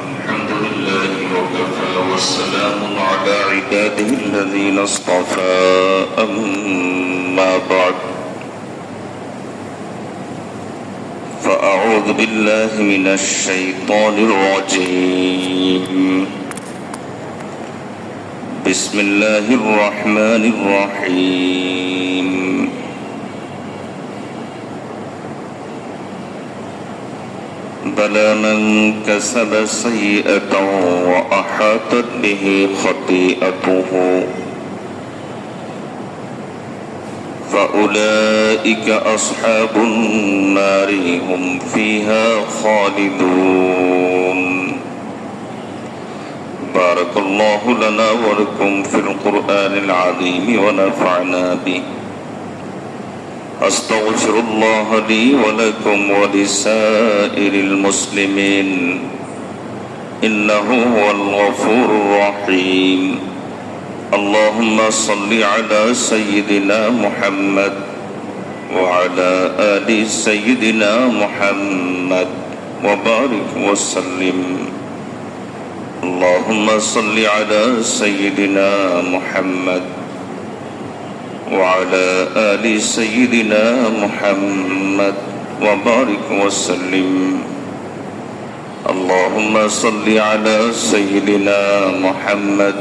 الحمد لله وكفى والسلام على عباده الذين اصطفى أما بعد فأعوذ بالله من الشيطان الرجيم بسم الله الرحمن الرحيم بلى من كسب سيئة وأحاطت به خطيئته فأولئك أصحاب النار هم فيها خالدون بارك الله لنا ولكم في القرآن العظيم ونفعنا به أستغفر الله لي ولكم ولسائر المسلمين إنه هو الغفور الرحيم اللهم صل على سيدنا محمد وعلى آل سيدنا محمد وبارك وسلم اللهم صل على سيدنا محمد وعلى آل سيدنا محمد وبارك وسلم اللهم صل على سيدنا محمد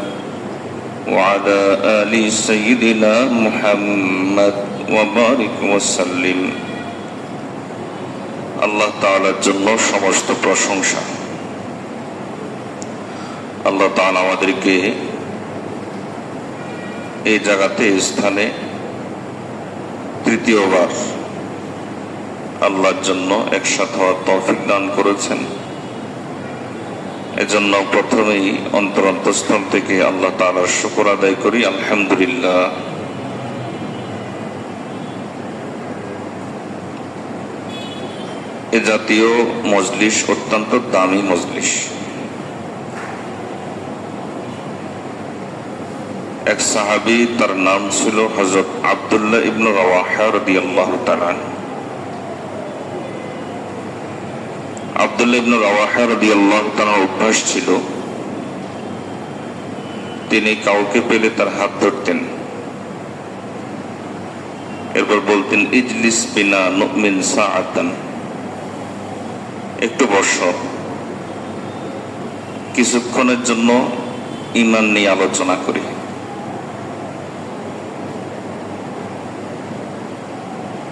وعلى آل سيدنا محمد وبارك وسلم আল্লাহ তাআলার জন্য সমস্ত প্রশংসা। আল্লাহ তাআলা আমাদেরকে এই জায়গাতে স্থানে তৃতীয়বার আল্লাহর জন্য একসাথে হওয়ার তৌফিক দান করেছেন। এজন্য প্রথমেই অন্তরস্থল থেকে আল্লাহ তাআলার শুকর আদায় করি, আলহামদুলিল্লাহ। এ জাতীয় মজলিস অত্যন্ত দামি মজলিস। এক সাহাবী, তার নাম ছিল হযরত আব্দুল্লাহ ইবনে রাওয়াহা রাদিয়াল্লাহু তাআলা। আব্দুল্লাহ ইবনে রাওয়াহা রাদিয়াল্লাহু তাআলার অভ্যাস ছিল, তিনি কাউকে পেলে তার হাত ধরতেন, এরপর বলতেন ইজলিস বিনা নুমিন সাআতান, একটু বসো, কিছুক্ষণের জন্য ঈমান নিয়ে আলোচনা করি।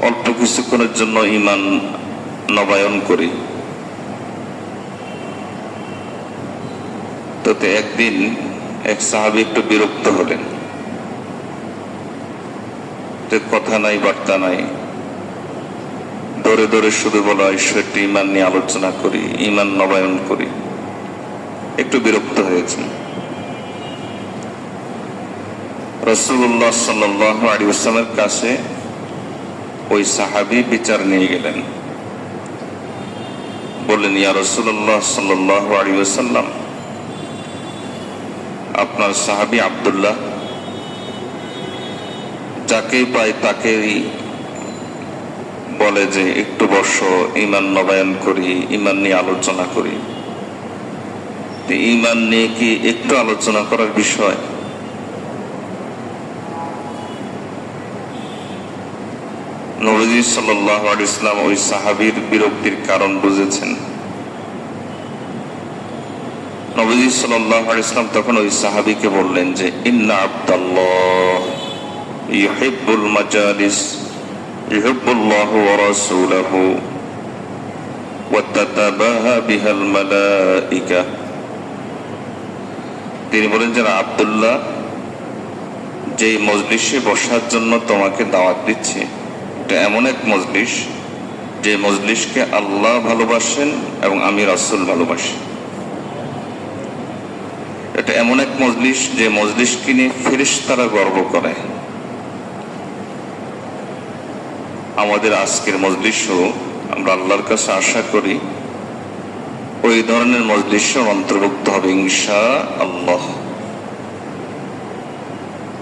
অল্প কিছুক্ষণের জন্য ঈমান নবায়ন করি। তাতে একদিন এক সাহাবী একটু বিরক্ত হলেন, যে কথা নাই বার্তা নাই, দৌড়ে দৌড়ে শুধু বলা একটু ঈমান নিয়ে আলোচনা করি, ঈমান নবায়ন করি। একটু বিরক্ত হয়েছেন। রাসূলুল্লাহ সাল্লাল্লাহু আলাইহি ওয়াসাল্লামের কাছে ওই সাহাবী বিচার নিয়ে গেলেন, বললেন ইয়া রাসূলুল্লাহ সাল্লাল্লাহু আলাইহি ওয়াসাল্লাম, আপনার সাহাবী আব্দুল্লাহ যাকেই পায় তাকেই বলে যে একটু বসো, ঈমান নবায়ন করি, ঈমান নিয়ে আলোচনা করি। ঈমান নিয়ে কি একটু আলোচনা করার বিষয়? নবীজি সাল্লাল্লাহু আলাইহি ওয়াসাল্লাম ওই সাহাবীর বিরক্তির কারণ বুঝেছেন। নবীজি সাল্লাল্লাহু আলাইহি ওয়াসাল্লাম তখন ওই সাহাবীকে বললেন যে ইন্না আব্দাল্লাহ ইউহিব্বুল মাজালিস ইউহিব্বুল্লাহু ওয়া রাসূলুহু ওয়া তাতাবাহা বিহাল মালায়েকা। তিনি বলেন যে আব্দুল্লাহ যেই মজলিসে বসার জন্য তোমাকে দাওয়াত দিচ্ছে, এটা এমন এক মজলিস যে মজলিসকে আল্লাহ ভালোবাসেন এবং আমি রাসূল ভালোবাসি। এটা এমন এক মজলিস যে মজলিসকে নিয়ে ফেরেশতারা গর্ব করে। আমাদের আজকের মজলিসও আমরা আল্লাহর কাছে আশা করি ওই ধরনের মজলিসের অন্তর্ভুক্ত হবে ইনশাআল্লাহ।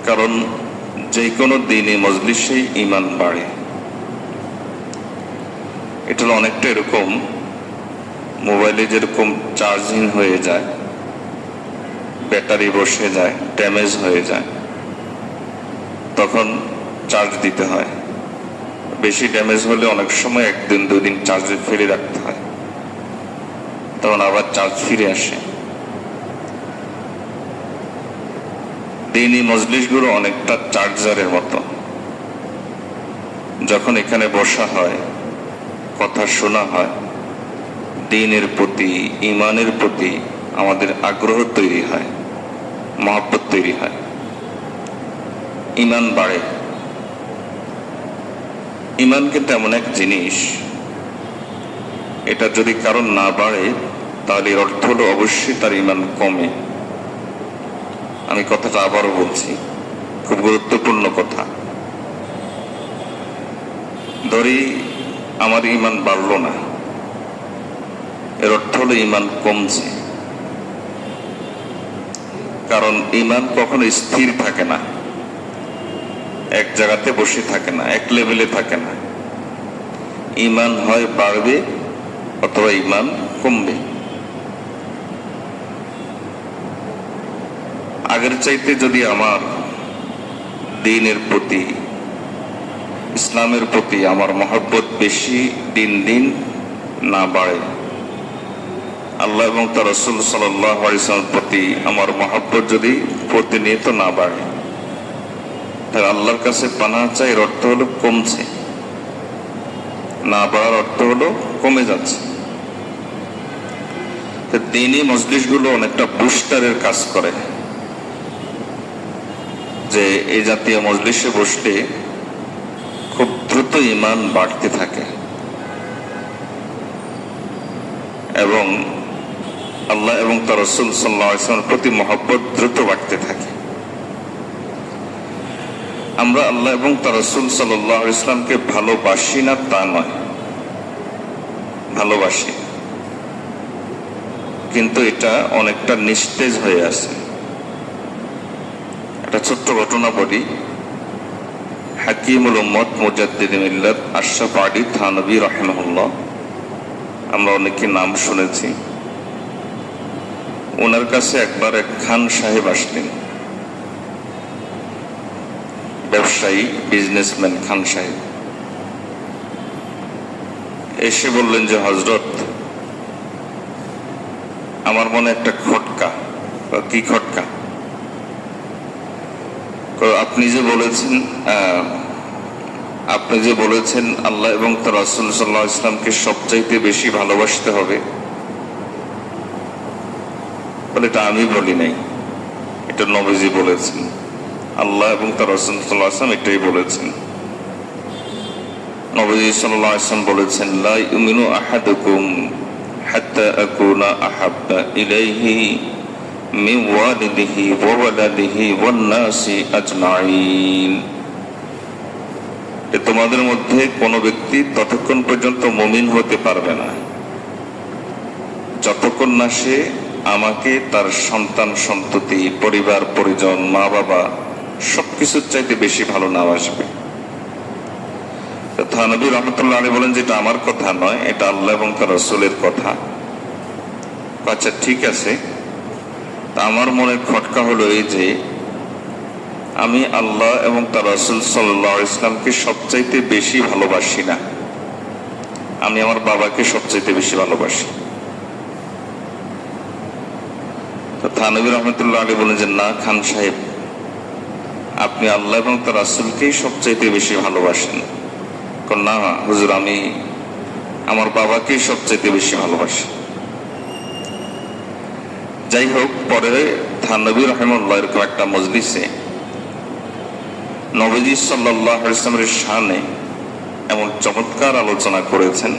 কারণ যে কোনো দিনই মজলিসে ঈমান বাড়ে। এটা অনেকটা এরকম, মোবাইলে যেরকম চার্জিং হয়ে যায়, ব্যাটারি বসে যায়, ড্যামেজ হয়ে যায়, তখন চার্জ দিতে হয়। বেশি ড্যামেজ হলে অনেক সময় 1 দিন 2 দিন চার্জে ফেলে রাখতে হয়, তখন আবার চার্জ ফিরে আসে। দ্বীনি মজলিসগুলো অনেকটা চার্জারের মতো। যখন এখানে বসা হয়, কথা শোনা হয়, দ্বীনের প্রতি, ঈমানের প্রতি আমাদের আগ্রহ তৈরি হয়, মহব্বত তৈরি হয়, ঈমান বাড়ে। ঈমান কিন্তু এমন এক জিনিস, এটা যদি কারণ না বাড়ে তাহলে এর অর্থ হলো অবশ্যই তার ঈমান কমে। আমি কথাটা আবারও বলছি, খুব গুরুত্বপূর্ণ কথা। ধরি আমার ঈমান বাড়লো না, এর অর্থ হলো ঈমান কমছে। কারণ ঈমান কখনো স্থির থাকে না, এক জায়গাতে বসে থাকে না, এক লেভেলে থাকে না। ঈমান হয় বাড়বে অথবা ঈমান কমবে। আগের চাইতে যদি আমার দ্বীনের প্রতি, ইসলামের প্রতি আমার মহব্বত বেশি দিন দিন না বাড়ে, আল্লাহ এবং তার রাসূল সাল্লাল্লাহু আলাইহি ওয়াসাল্লামের প্রতি আমার মহব্বত যদি প্রতিনিয়ত না বাড়ে, তাহলে আল্লাহর কাছে পানাহ চাই, এর অর্থ হলো কমছে। না বাড়ার অর্থ হলো কমে যাচ্ছে। দ্বীনি মজলিসগুলো অনেকটা বুস্টারের কাজ করে, যে এই জাতীয় মজলিসে বসলে খুব দ্রুত ঈমান বাড়তে থাকে এবং আল্লাহ এবং তার রাসূল সাল্লাল্লাহু আলাইহি ওয়াসাল্লামের প্রতি মহব্বত দ্রুত বাড়তে থাকে। আমরা আল্লাহ এবং তার রাসূল সাল্লাল্লাহু আলাইহি ওয়াসাল্লামকে ভালোবাসি না তা নয়, ভালোবাসি, কিন্তু এটা অনেকটা নিস্তেজ হয়ে আছে। একটা ছোট্ট ঘটনা বলি। হাকিমুল উম্মত মুজাদ্দিদে মিল্লাত আশরাফ আলী থানভী রাহিমাহুল্লাহ, আমরা অনেকে নাম শুনেছি। ওনার কাছে একবার এক খান সাহেব আসলেন, ব্যবসায়ী, বিজনেসম্যান খান সাহেব। এসে বললেন যে হযরত, আমার মনে একটা খটকা। কি খটকা? আপনি যে বলেছেন আল্লাহ এবং তার রাসূল সাল্লাল্লাহু আলাইহি ওয়াসাল্লামকে সবচাইতে বেশি ভালোবাসতে হবে, বলে এটা আমি বলি নাই, এটা নবীজি বলেছেন। আল্লাহ এবং তার রাসূল সাল্লাল্লাহু আলাইহি ওয়াসাল্লাম এটাই বলেছেন। নবীজি সাল্লাল্লাহু আলাইহি ওয়াসাল্লাম বলেছেন, লা ইউমিনু আহাদুকুম হাত্তা আকুনা আহাব্বা ইলাইহি মিন ওয়ালিদিহি ওয়া ওয়ালাদিহি ওয়ান নাসি আজমাইন। তোমাদের মধ্যে কোনো ব্যক্তি ততক্ষণ পর্যন্ত মুমিন হতে পারবে না যতক্ষণ না সে আমাকে, তার সন্তান সন্ততি, পরিবার পরিজন, মা বাবা সবকিছুর চাইতে বেশি ভালো না বাসবে। থানভী রহমতুল্লাহ আলাইহি বলেন যে এটা আমার কথা নয়, এটা আল্লাহ এবং তার রাসূলের কথা। আচ্ছা ঠিক আছে, তা আমার মনের খটকা হলো এই যে আমি আল্লাহ এবং তার রাসূল সাল্লাল্লাহু আলাইহি ওয়াসাল্লামকে সবচাইতে বেশি ভালোবাসি না, আমি আমার বাবাকে সবচাইতে বেশি ভালোবাসি। তো থানভী রহমতুল্লাহ আলাইহি বলেন যে না খান সাহেব, আপনি আল্লাহ এবং তার রাসূলকেই সবচাইতে বেশি ভালোবাসেন। না হুজুর, আমি আমার বাবাকেই সবচাইতে বেশি ভালোবাসি। যাই হোক, পরে থানভী রাহিমাহুল্লাহ এরকম একটা মজলিসে নবীজি সাল্লাল্লাহু আলাইহি ওয়াসাল্লামের শানে এমন চমৎকার আলোচনা করেছেন,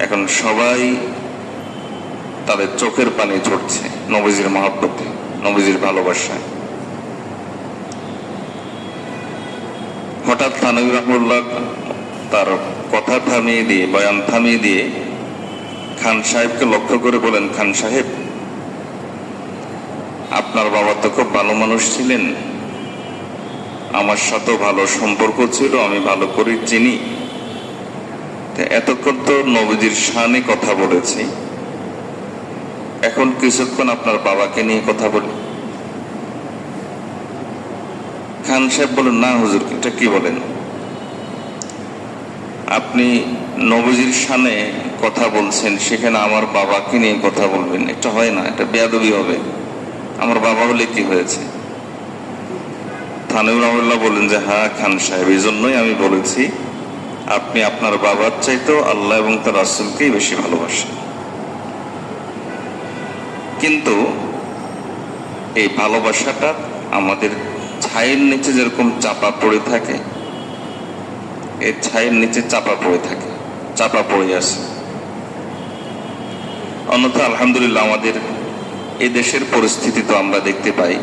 এখন সবাই তাদের চোখের পানি ঝরছে নবীজির মহব্বতে, নবীজির ভালোবাসায়। হঠাৎ থানভী রাহিমাহুল্লাহ তার কথা থামিয়ে দিয়ে, বয়ান থামিয়ে দিয়ে খান সাহেবকে লক্ষ্য করে বলেন, খান সাহেব, আপনার বাবা তো খুব ভালো মানুষ ছিলেন, আমার সাথেও ভালো সম্পর্ক ছিল, আমি ভালো করে চিনি। এতক্ষণ তো নবীজির শানে কথা বলেছি, এখন কিছুক্ষণ আপনার বাবাকে নিয়ে কথা বলি। খান সাহেব বলেন, না হুজুর, এটা কি বলেন? আপনি নবীজির শানে কথা বলছেন, সেখানে আমার বাবাকে নিয়ে কথা বলবেন, এটা হয় না, এটা বেয়াদবি হবে। আমার বাবা হলে কি হয়েছে? থানবী রহমাতুল্লাহ বলেন যে হ্যাঁ খান সাহেব, এই জন্যই আমি বলেছি আপনি আপনার বাবার চাইতেও আল্লাহ এবং তার রাসূলকেই বেশি ভালোবাসেন। কিন্তু এই ভালোবাসাটা আমাদের ছায়ের নিচে যেরকম চাপা পড়ে থাকে, এই ছায়ের নিচে চাপা পড়ে থাকে, চাপা পড়ে আছে। অন্যথা আলহামদুলিল্লাহ আমাদের এই দেশের পরিস্থিতি তো আমরা দেখতে পাই,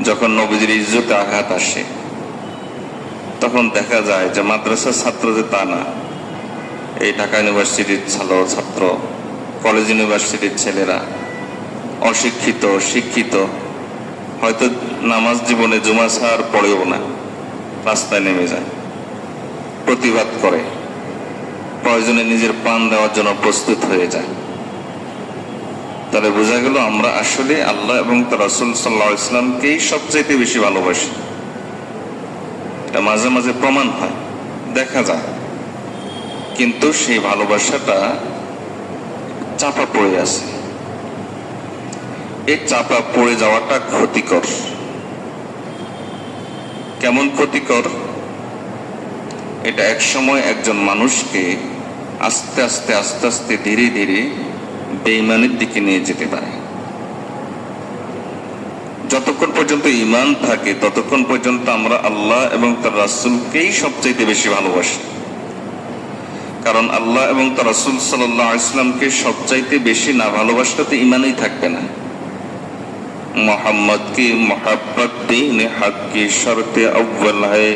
যখন নবীজির ইজ্জতে আঘাত আসে তখন দেখা যায় যে মাদ্রাসার ছাত্র যে তা না, এই ঢাকা ইউনিভার্সিটির ছাত্র, কলেজ ইউনিভার্সিটির ছেলেরা, অশিক্ষিত শিক্ষিত, হয়তো নামাজ জীবনে জুমা ছাড়ার পড়েও না, রাস্তায় নেমে যায়, প্রতিবাদ করে, প্রয়োজনে নিজের প্রাণ দেওয়ার জন্য প্রস্তুত হয়ে যায়। তাহলে বোঝা গেল আমরা আসলে আল্লাহ এবং তার রাসূল সাল্লাল্লাহু আলাইহি ওয়াসাল্লামকেই সবচেয়ে বেশি ভালোবাসি। এটা মাঝে মাঝে প্রমাণ হয়, দেখা যায়, কিন্তু সেই ভালোবাসাটা চাপা পড়ে আছে। এই চাপা পড়ে যাওয়াটা ক্ষতিকর। কেমন ক্ষতিকর? এটা একসময় একজন মানুষকে আস্তে আস্তে আস্তে আস্তে ধীরে ধীরে বেঈমানের দিকে নিয়ে যেতে পারে। যতক্ষণ পর্যন্ত ঈমান থাকে ততক্ষণ পর্যন্ত আমরা আল্লাহ এবং তার রাসূলকেই সবচেয়ে বেশি ভালোবাসি। কারণ আল্লাহ এবং তার রাসূল সাল্লাল্লাহু আলাইহি ওয়াসাল্লামকে সবচাইতে বেশি না ভালোবাসলে তো ঈমানই থাকবে না। मोहम्मद की मोहब्बत दीन हक की शर्त अव्वल है,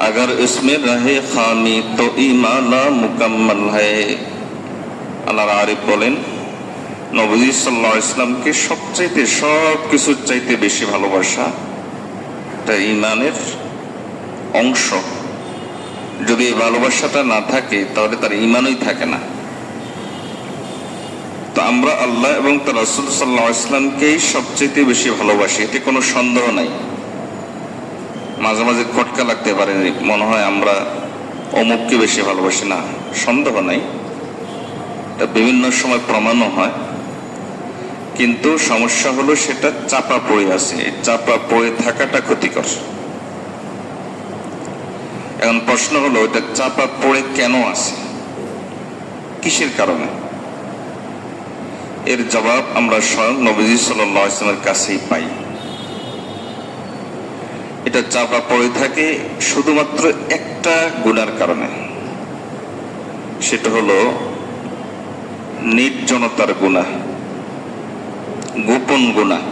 अगर इसमें रहे खामी तो ईमान मुकम्मल है। আল্লাহর আরিফ বলেন, নবী সাল্লাল্লাহু আলাইহি ওয়াসাল্লামকে সবচাইতে সব কিছুর চাইতে বেশি ভালোবাসা এটা ঈমানের অংশ। যদি এই ভালোবাসাটা না থাকে তাহলে তার ঈমানই থাকে না। তো আমরা আল্লাহ এবং তার রাসূল সাল্লাল্লাহু আলাইহি ওয়াসাল্লামকেই সবচেয়ে বেশি ভালোবাসি, এতে কোনো সন্দেহ নাই। মাঝে মাঝে খটকা লাগতে পারে, মনে হয় আমরা অমুককে বেশি ভালোবাসি, না, সন্দেহ নাই, এটা বিভিন্ন সময় প্রমাণও হয়। কিন্তু সমস্যা হলো সেটা চাপা পড়ে আছে, এই চাপা পড়ে থাকাটা ক্ষতিকর। এখন প্রশ্ন হলো এটা চাপা পড়ে কেন আছে, কিসের কারণে? এর জবাব আমরা স্বয়ং নবীজি সাল্লাল্লাহু আলাইহি ওয়াসাল্লামের কাছেই পাই। এটা চাপা পড়ে থাকে শুধুমাত্র একটা গুনার কারণে, সেটা হলো নির্জনতার গুনাহ, গোপন গুনাহ।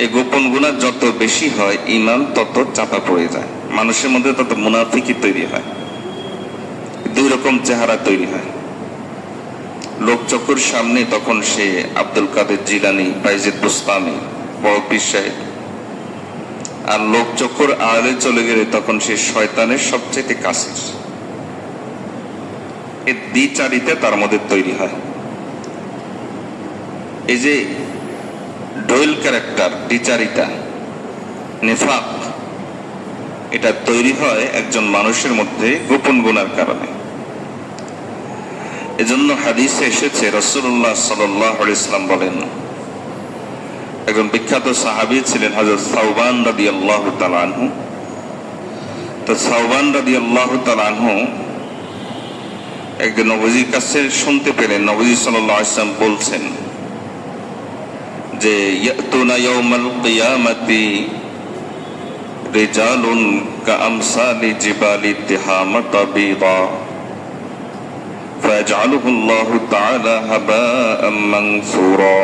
এই গোপন গুনাহ যত বেশি হয় ঈমান তত চাপা পড়ে যায়, মানুষের মধ্যে তত মুনাফিকি তৈরি হয়, দুই রকম চেহারা তৈরি হয়। লোকচক্ষুর সামনে তখন সে আব্দুল কাদের জিলানী, বাইজিদ বুস্তামি, বড় পীর সাহেব, আর লোকচক্ষুর আড়ালে চলে গেলে তখন সে শয়তানের সবচেয়ে কাছের। এই দ্বিচারিতা তার মধ্যে তৈরি হয়। এই যে ডুয়াল ক্যারেক্টার, দ্বিচারিতা, নিফাক, এটা তৈরি হয় একজন মানুষের মধ্যে গোপন গুনার কারণে। এজন্য হাদিসে এসেছে, রাসূলুল্লাহ সাল্লাল্লাহু আলাইহি ওয়াসাল্লাম বলেন, একজন বিখ্যাত সাহাবী ছিলেন হযরত সাওবান রাদিয়াল্লাহু তাআলা আনহু। তো সাওবান রাদিয়াল্লাহু তাআলা আনহু একদিন নবীজির কাছে শুনতে পেলেন নবীজি সাল্লাল্লাহু আলাইহি ওয়াসাল্লাম বলছেন যে ইয়াতুনা ইয়াউমাল কিয়ামাতি রিজালুন কাআমসালি জিবালি তিহামাতা বিদা ফায়াজআলুহুল্লাহু তাআলা হাবাআম মানসুরা।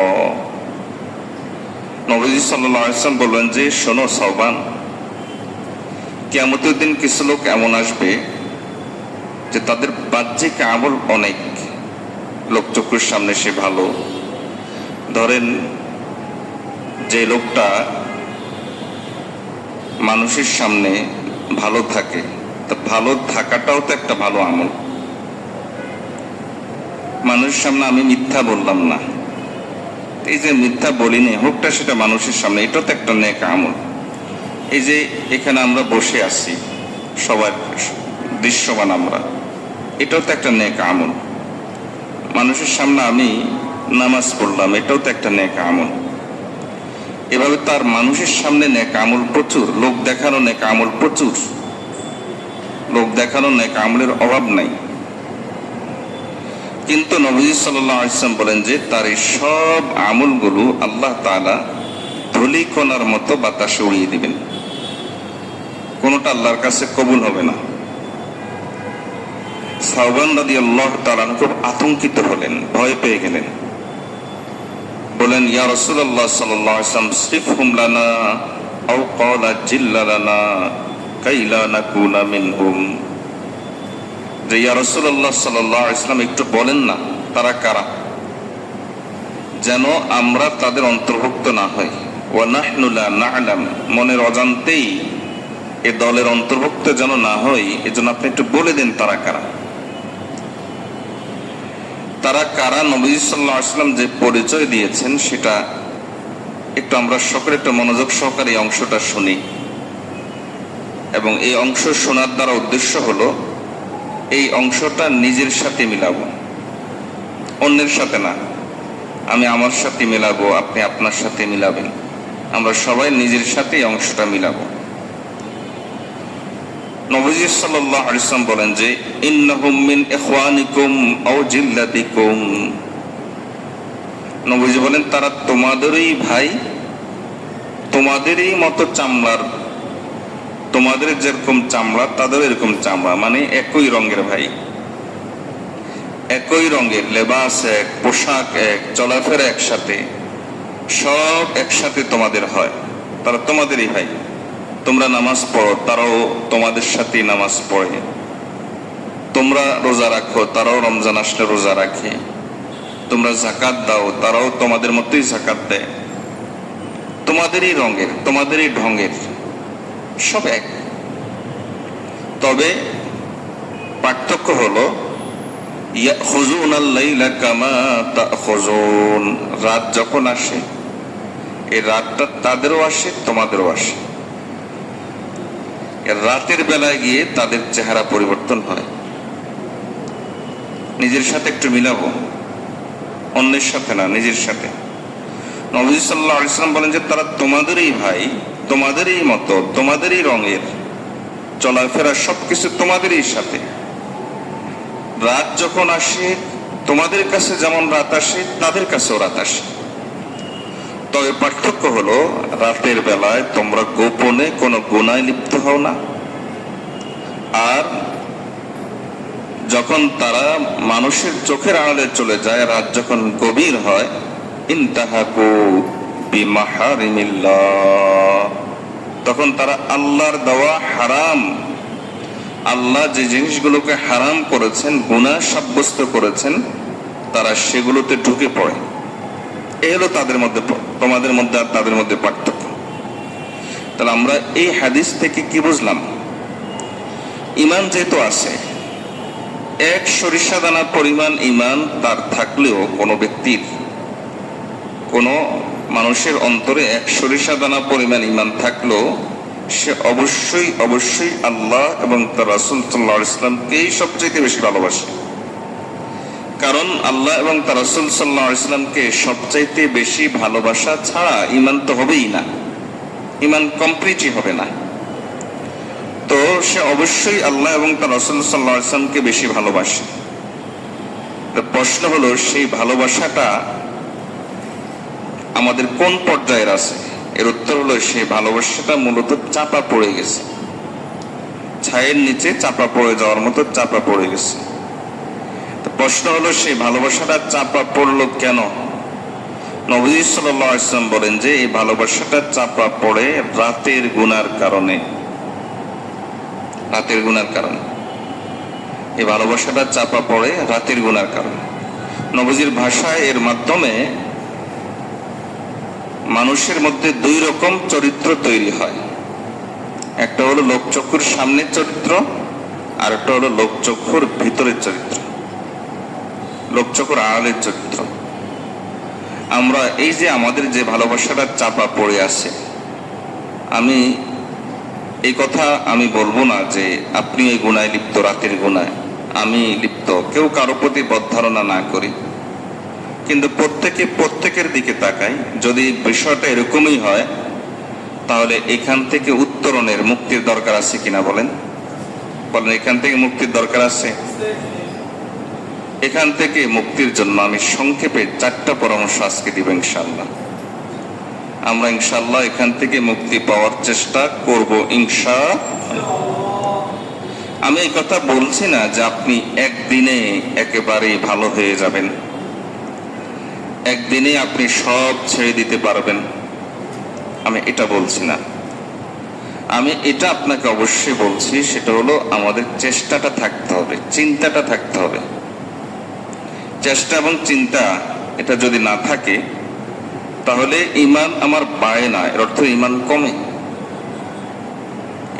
নবীজি সাল্লাল্লাহু আলাইহি ওয়াসাল্লাম বললেন যে শোনো সাওবান, কিয়ামতের দিন কিছু লোক এমন আসবে যে তাদের বাহ্যিক আমল অনেক, লোকচক্ষুর সামনে সে ভালো। ধরেন যে লোকটা মানুষের সামনে ভালো থাকে, তো ভালো থাকাটাও তো একটা ভালো আমল। মানুষের সামনে আমি মিথ্যা বললাম না, এই যে মিথ্যা বলিনি হোকটা সেটা মানুষের সামনে, এটাও তো একটা নেক আমল। এই যে এখানে আমরা বসে আছি সবার দৃশ্যমান আমরা, এটাও তো একটা নেক আমল। মানুষের সামনে আমি নামাজ পড়লাম, এটাও তো একটা নেক আমল। এভাবে তার মানুষের সামনে নেক আমল প্রচুর, লোক দেখানো নেক আমল প্রচুর, লোক দেখানো নেক আমলের অভাব নাই। কিন্তু নবী সাল্লাল্লাহু আলাইহি ওয়াসাল্লাম বলেন যে তার এই সব আমলগুলো আল্লাহ তাআলা ধূলিকণার মতো বাতাসে উড়িয়ে দিবেন, কোনোটা আল্লাহর কাছে কবুল হবে না। সাওবান রাদিয়াল্লাহু তাআলা খুব আতঙ্কিত হলেন, ভয় পেয়ে গেলেন, বলেন ইয়া রাসূলুল্লাহ সাল্লাল্লাহু আলাইহি ওয়াসাল্লাম সিফহুম লানা আও ক্বালা জিল্লালানা কাইলা নাকুনা মিনহুম, যে ইয়া রাসূলুল্লাহ সাল্লাল্লাহু আলাইহি ওয়াসাল্লাম একটু বলেন না তারা কারা, যেন আমরা তাদের অন্তর্ভুক্ত না হই। ওয়া নাহনু লা না'লাম, মনের অজান্তেই এ দলের অন্তর্ভুক্ত যেন না হই, এজন্য আপনি একটু বলে দেন তারা কারা। তারা কারা নবী সাল্লাল্লাহু আলাইহি ওয়াসাল্লাম যে পরিচয় দিয়েছেন সেটা একটু আমরা সকলে একটু মনোযোগ সহকারে এই অংশটা শুনি, এবং এই অংশ শোনার দ্বারা উদ্দেশ্য হলো এই অংশটা নিজের সাথে মিলাবো, অন্যের সাথে না। আমি আমার সাথে মিলাবো, আপনি আপনার সাথে মিলাবেন, আমরা সবাই নিজের সাথে এই অংশটা মিলাবো। নবীজি সাল্লাল্লাহু আলাইহি ওয়াসাল্লাম বলেন যে ইন্নাহুম মিন ইখওয়ানিকুম আও জিল্লাতিকুম, নবীজি বলেন তারা তোমাদেরই ভাই, তোমাদেরই মতো চামড়ার, তোমাদের যেরকম চামড়া তাদের এরকম চামড়া, মানে একই রঙের ভাই, একই রঙের লেবাস এক, পোশাক এক, চলাফেরা একসাথে, সব একসাথে তোমাদের হয়, তারা তোমাদেরই ভাই। তোমরা নামাজ পড়ো, তারাও তোমাদের সাথে নামাজ পড়ে, তোমরা রোজা রাখো, তারাও রমজান আসলে রোজা রাখে, তোমরা যাকাত দাও, তারাও তোমাদের মতোই যাকাত দেয়, তোমাদেরই রঙের, তোমাদেরই ঢঙের, সব এক। তবে পার্থক্য হলো ইয়াখুযুনাল লাইলা কামা তাখুযুন, রাত যখন আসে এই রাতটা তাদেরও আসে তোমাদেরও আসে, রাতের বেলায় গিয়ে তাদের চেহারা পরিবর্তন হয়। নিজের সাথে একটু মিলাবো, অন্যের সাথে না, নিজের সাথে। নবী সাল্লাল্লাহু আলাইহি ওয়াসাল্লাম বলেন যে তারা তোমাদেরই ভাই, তোমাদেরই মতো, তোমাদেরই রঙের, চলাফেরা সবকিছু তোমাদেরই সাথে। রাত যখন আসে তোমাদের কাছে যেমন রাত আসে তাদের কাছেও রাত আসে, তবে পার্থক্য হলো রাতের বেলায় তোমরা গোপনে কোনো গুনায় লিপ্ত হও না, আর যখন তারা মানুষের চোখের আড়ালে চলে যায়, রাত যখন গভীর হয়, ইনতাহাকু বিমাহারিমিল্লাহ, তখন তারা আল্লাহর দেওয়া হারাম, আল্লাহ যে জিনিসগুলোকে হারাম করেছেন, গুনাহ সাব্যস্ত করেছেন, তারা সেগুলোতে ঢুকে পড়ে। এই হলো তাদের মধ্যে, তোমাদের মধ্যে আর তাদের মধ্যে পার্থক্য। তাহলে আমরা এই হাদিস থেকে কি বুঝলাম? ঈমান যেহেতু আছে, এক সরিষা দানা পরিমাণ ঈমান তার থাকলেও, কোনো ব্যক্তির, কোনো মানুষের অন্তরে এক সরিষা দানা পরিমাণ ঈমান থাকলেও সে অবশ্যই অবশ্যই আল্লাহ এবং তার রাসূল সাল্লাল্লাহু আলাইহি ওয়াসাল্লামকেই সবচেয়ে বেশি ভালোবাসে। কারণ আল্লাহ এবং তার রাসূল সাল্লাল্লাহু আলাইহি ওয়াসাল্লামকে সবচাইতে বেশি ভালোবাসা ছাড়া ঈমান তো হবেই না, ঈমান কমপ্লিটই হবে না। তো সে অবশ্যই আল্লাহ এবং তার রাসূল সাল্লাল্লাহু আলাইহি ওয়াসাল্লামকে বেশি ভালোবাসে। তো প্রশ্ন হলো সেই ভালোবাসাটা আমাদের কোন পর্যায়ের আছে? এর উত্তর হলো সেই ভালোবাসাটা মূলত চাপা পড়ে গেছে, ছায়ের নিচে চাপা পড়ে যাওয়ার মতো চাপা পড়ে গেছে। তো প্রশ্ন হলো সেই ভালোবাসাটা চাপা পড়লো কেন? নবী সাল্লাল্লাহু আলাইহি ওয়াসাল্লাম বলেন যে এই ভালোবাসাটা চাপা পড়ে রাতের গুনার কারণে, রাতের গুনার কারণে এই ভালোবাসাটা চাপা পড়ে রাতের গুনার কারণে। নবীজির ভাষায় এর মাধ্যমে মানুষের মধ্যে দুই রকম চরিত্র তৈরি হয়, একটা হলো লোকচক্ষুর সামনের চরিত্র, আর একটা হলো লোকচক্ষুর ভিতরের চরিত্র, লোকচক্ষুর আড়ালের চরিত্র। আমরা এই যে আমাদের যে ভালোবাসাটা চাপা পড়ে আছে, আমি এই কথা আমি বলবো না যে আপনি এই গুনায় লিপ্ত, রাতের গুনায় আমি লিপ্ত, কেউ কারো প্রতি বদধারণা না করি, কিন্তু প্রত্যেকের দিকে তাকাই। যদি বিষয়টা এরকমই হয় তাহলে এখান থেকে উত্তরণের, মুক্তির দরকার আছে কিনা বলেন? এখান থেকে মুক্তির দরকার আছে। এখান থেকে মুক্তির জন্য আমি সংক্ষেপে 4টা পরামর্শ আজকে দিব ইনশাআল্লাহ। আমরা ইনশাআল্লাহ এখান থেকে মুক্তি পাওয়ার চেষ্টা করব ইনশাআল্লাহ। আমি এই কথা বলছি না যে আপনি একদিনে একেবারেই ভালো হয়ে যাবেন, একদিনে আপনি সব ছেড়ে দিতে পারবেন, আমি এটা বলছি না। আমি এটা আপনাকে অবশ্যই বলছি, সেটা হলো আমাদের চেষ্টাটা থাকতে হবে, চিন্তাটা থাকতে হবে। চেষ্টা এবং চিন্তা এটা যদি না থাকে তাহলে ঈমান আমার বাড়ে না, এর অর্থ ঈমান কমে।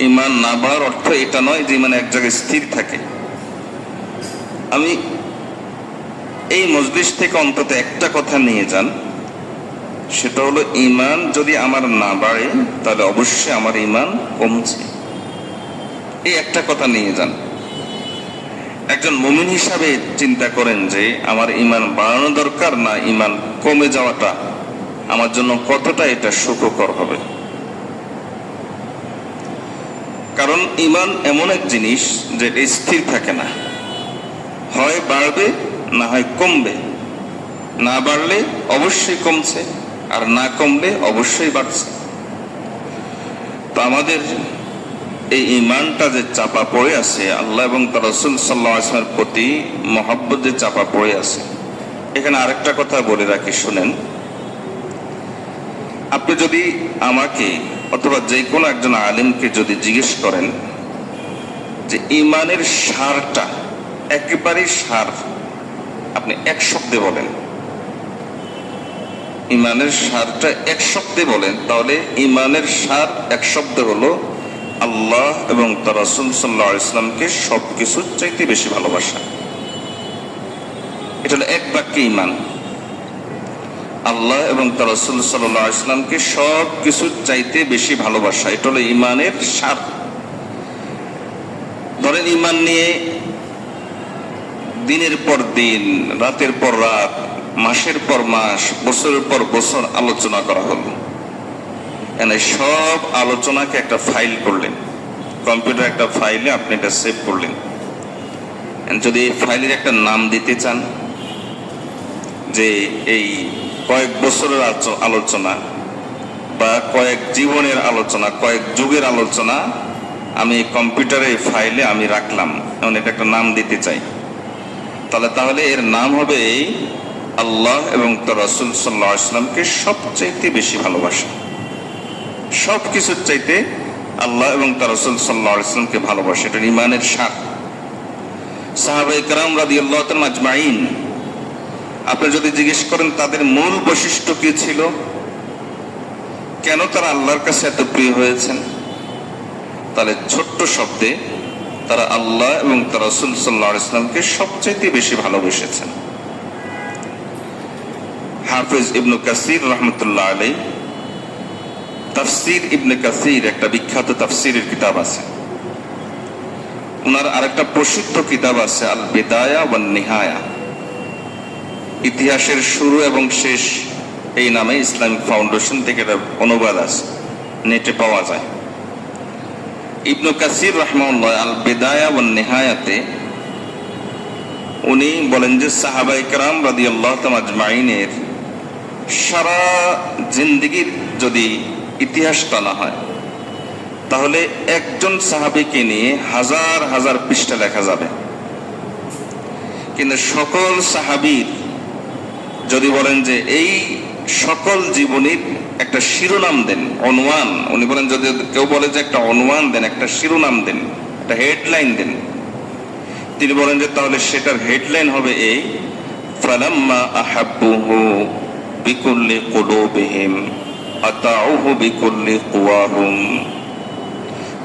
ঈমান না বাড়ার অর্থ এটা নয় যে ঈমান এক জায়গায় স্থির থাকে। আমি এই মজলিস থেকে অন্তত একটা কথা নিয়ে যান, সেটা হলো ঈমান যদি আমার না বাড়ে তাহলে অবশ্যই আমার ঈমান কমছে। এই একটা কথা নিয়ে যান। একজন মুমিন হিসাবে চিন্তা করেন যে আমার ঈমান বাড়ানো দরকার না ঈমান কমে যাওয়াটা আমার জন্য কতটা এটা সুখকর হবে। কারণ ঈমান এমন এক জিনিস যে স্থির থাকে না, হয় বাড়বে না হয় কমবে। না বাড়লে অবশ্যই কমছে, আর না কমলে অবশ্যই বাড়ছে। তো আমাদের এই ঈমানটা যে চাপা পড়ে আছে, আল্লাহ এবং তার রাসূল সাল্লাল্লাহু আলাইহি ওয়াসাল্লামের প্রতি মহব্বত যে চাপা পড়ে আছে, এখানে আরেকটা কথা বলে রাখি, শুনেন। আপনি যদি আমাকে অথবা যে কোনো একজন আলেমকে যদি জিজ্ঞেস করেন যে ঈমানের সারটা, একেবারেই সার, আপনি এক শব্দে বলেন, ঈমানের সারটা এক শব্দে বলেন, তাহলে ঈমানের সার এক শব্দ হলো আল্লাহ এবং তার রাসূল সাল্লাল্লাহু আলাইহি ওয়াসাল্লামকে সবকিছুর চাইতে বেশি ভালোবাসা। এটা হলো এক বাক্যে ঈমান। আল্লাহ এবং তার রাসূল সাল্লাল্লাহু আলাইহি ওয়াসাল্লামকে সব কিছুর চাইতে বেশি ভালোবাসা, এটা হলো ঈমানের সার। ধরেন ঈমান নিয়ে দিনের পর দিন, রাতের পর রাত, মাসের পর মাস, বছরের পর বছর আলোচনা করা হলো। এনে সব আলোচনাকে একটা ফাইল করলেন, কম্পিউটার একটা ফাইলে আপনি এটা সেভ করলেন। যদি এই ফাইলের একটা নাম দিতে চান, যে এই কয়েক বছরের আলোচনা বা কয়েক জীবনের আলোচনা, কয়েক যুগের আলোচনা আমি কম্পিউটারের ফাইলে আমি রাখলাম, এমন এটা একটা নাম দিতে চাই, তাহলে এর নাম হবে আল্লাহ এবং তার রাসূল সাল্লাল্লাহু আলাইহি ওয়াসাল্লামকে সবচাইতে বেশি ভালোবাসা। সব কিছুর চাইতে আল্লাহ এবং তার রাসূল সাল্লাল্লাহু আলাইহি ওয়াসাল্লামকে ভালোবাসা, এটা ঈমানের সার। সাহাবায়ে কেরাম রাদিয়াল্লাহু তাআলা আজমাইন, আপনি যদি জিজ্ঞেস করেন তাদের মূল বৈশিষ্ট্য কি ছিল, কেন তারা আল্লাহর কাছে এত প্রিয় হয়েছেন, তাহলে ছোট্ট শব্দে তারা আল্লাহ এবং তার রাসূল সাল্লাল্লাহু আলাইহি ওয়াসাল্লামকে সবচাইতে বেশি ভালোবেসেছেন। হাফেজ ইবনে কাসির রাহমাতুল্লাহ আলাইহি, তাফসীর ইবনে কাসির একটা বিখ্যাত তাফসীরের কিতাব আছে, ওনার আরেকটা প্রসিদ্ধ কিতাব আছে আল বিদায়া ওয়ান নিহায়া, ইতিহাসের শুরু এবং শেষ, এই নামে ইসলামিক ফাউন্ডেশন থেকে এটা অনুবাদ আছে, নেটে পাওয়া যায়। ইবনে কাসির রাহিমাহুল্লাহ আল বিদায়া ওয়ান নিহায়াতে উনি বলেন যে সাহাবায়ে কেরাম রাদিয়াল্লাহু তাআলা আজমাইনের সারা জিন্দেগীর যদি ইতিহাস টানা হয় তাহলে একজন সাহাবীকে নিয়ে হাজার হাজার পৃষ্ঠা লেখা যাবে। কিন্তু সকল সাহাবীর যদি বলেন যে এই সকল জীবনীর একটা শিরোনাম দেন, অনওয়ান, উনি বলেন যদি কেউ বলে যে একটা অনওয়ান দেন, একটা শিরোনাম দেন, একটা হেডলাইন দেন, তিনি বলেন যে তাহলে সেটার হেডলাইন হবে এই ফালাম্মা আহাব্বুহু বিকুল্লি কুলুবিহিম আতাউহু বিকুল্লি কুওয়াহুম।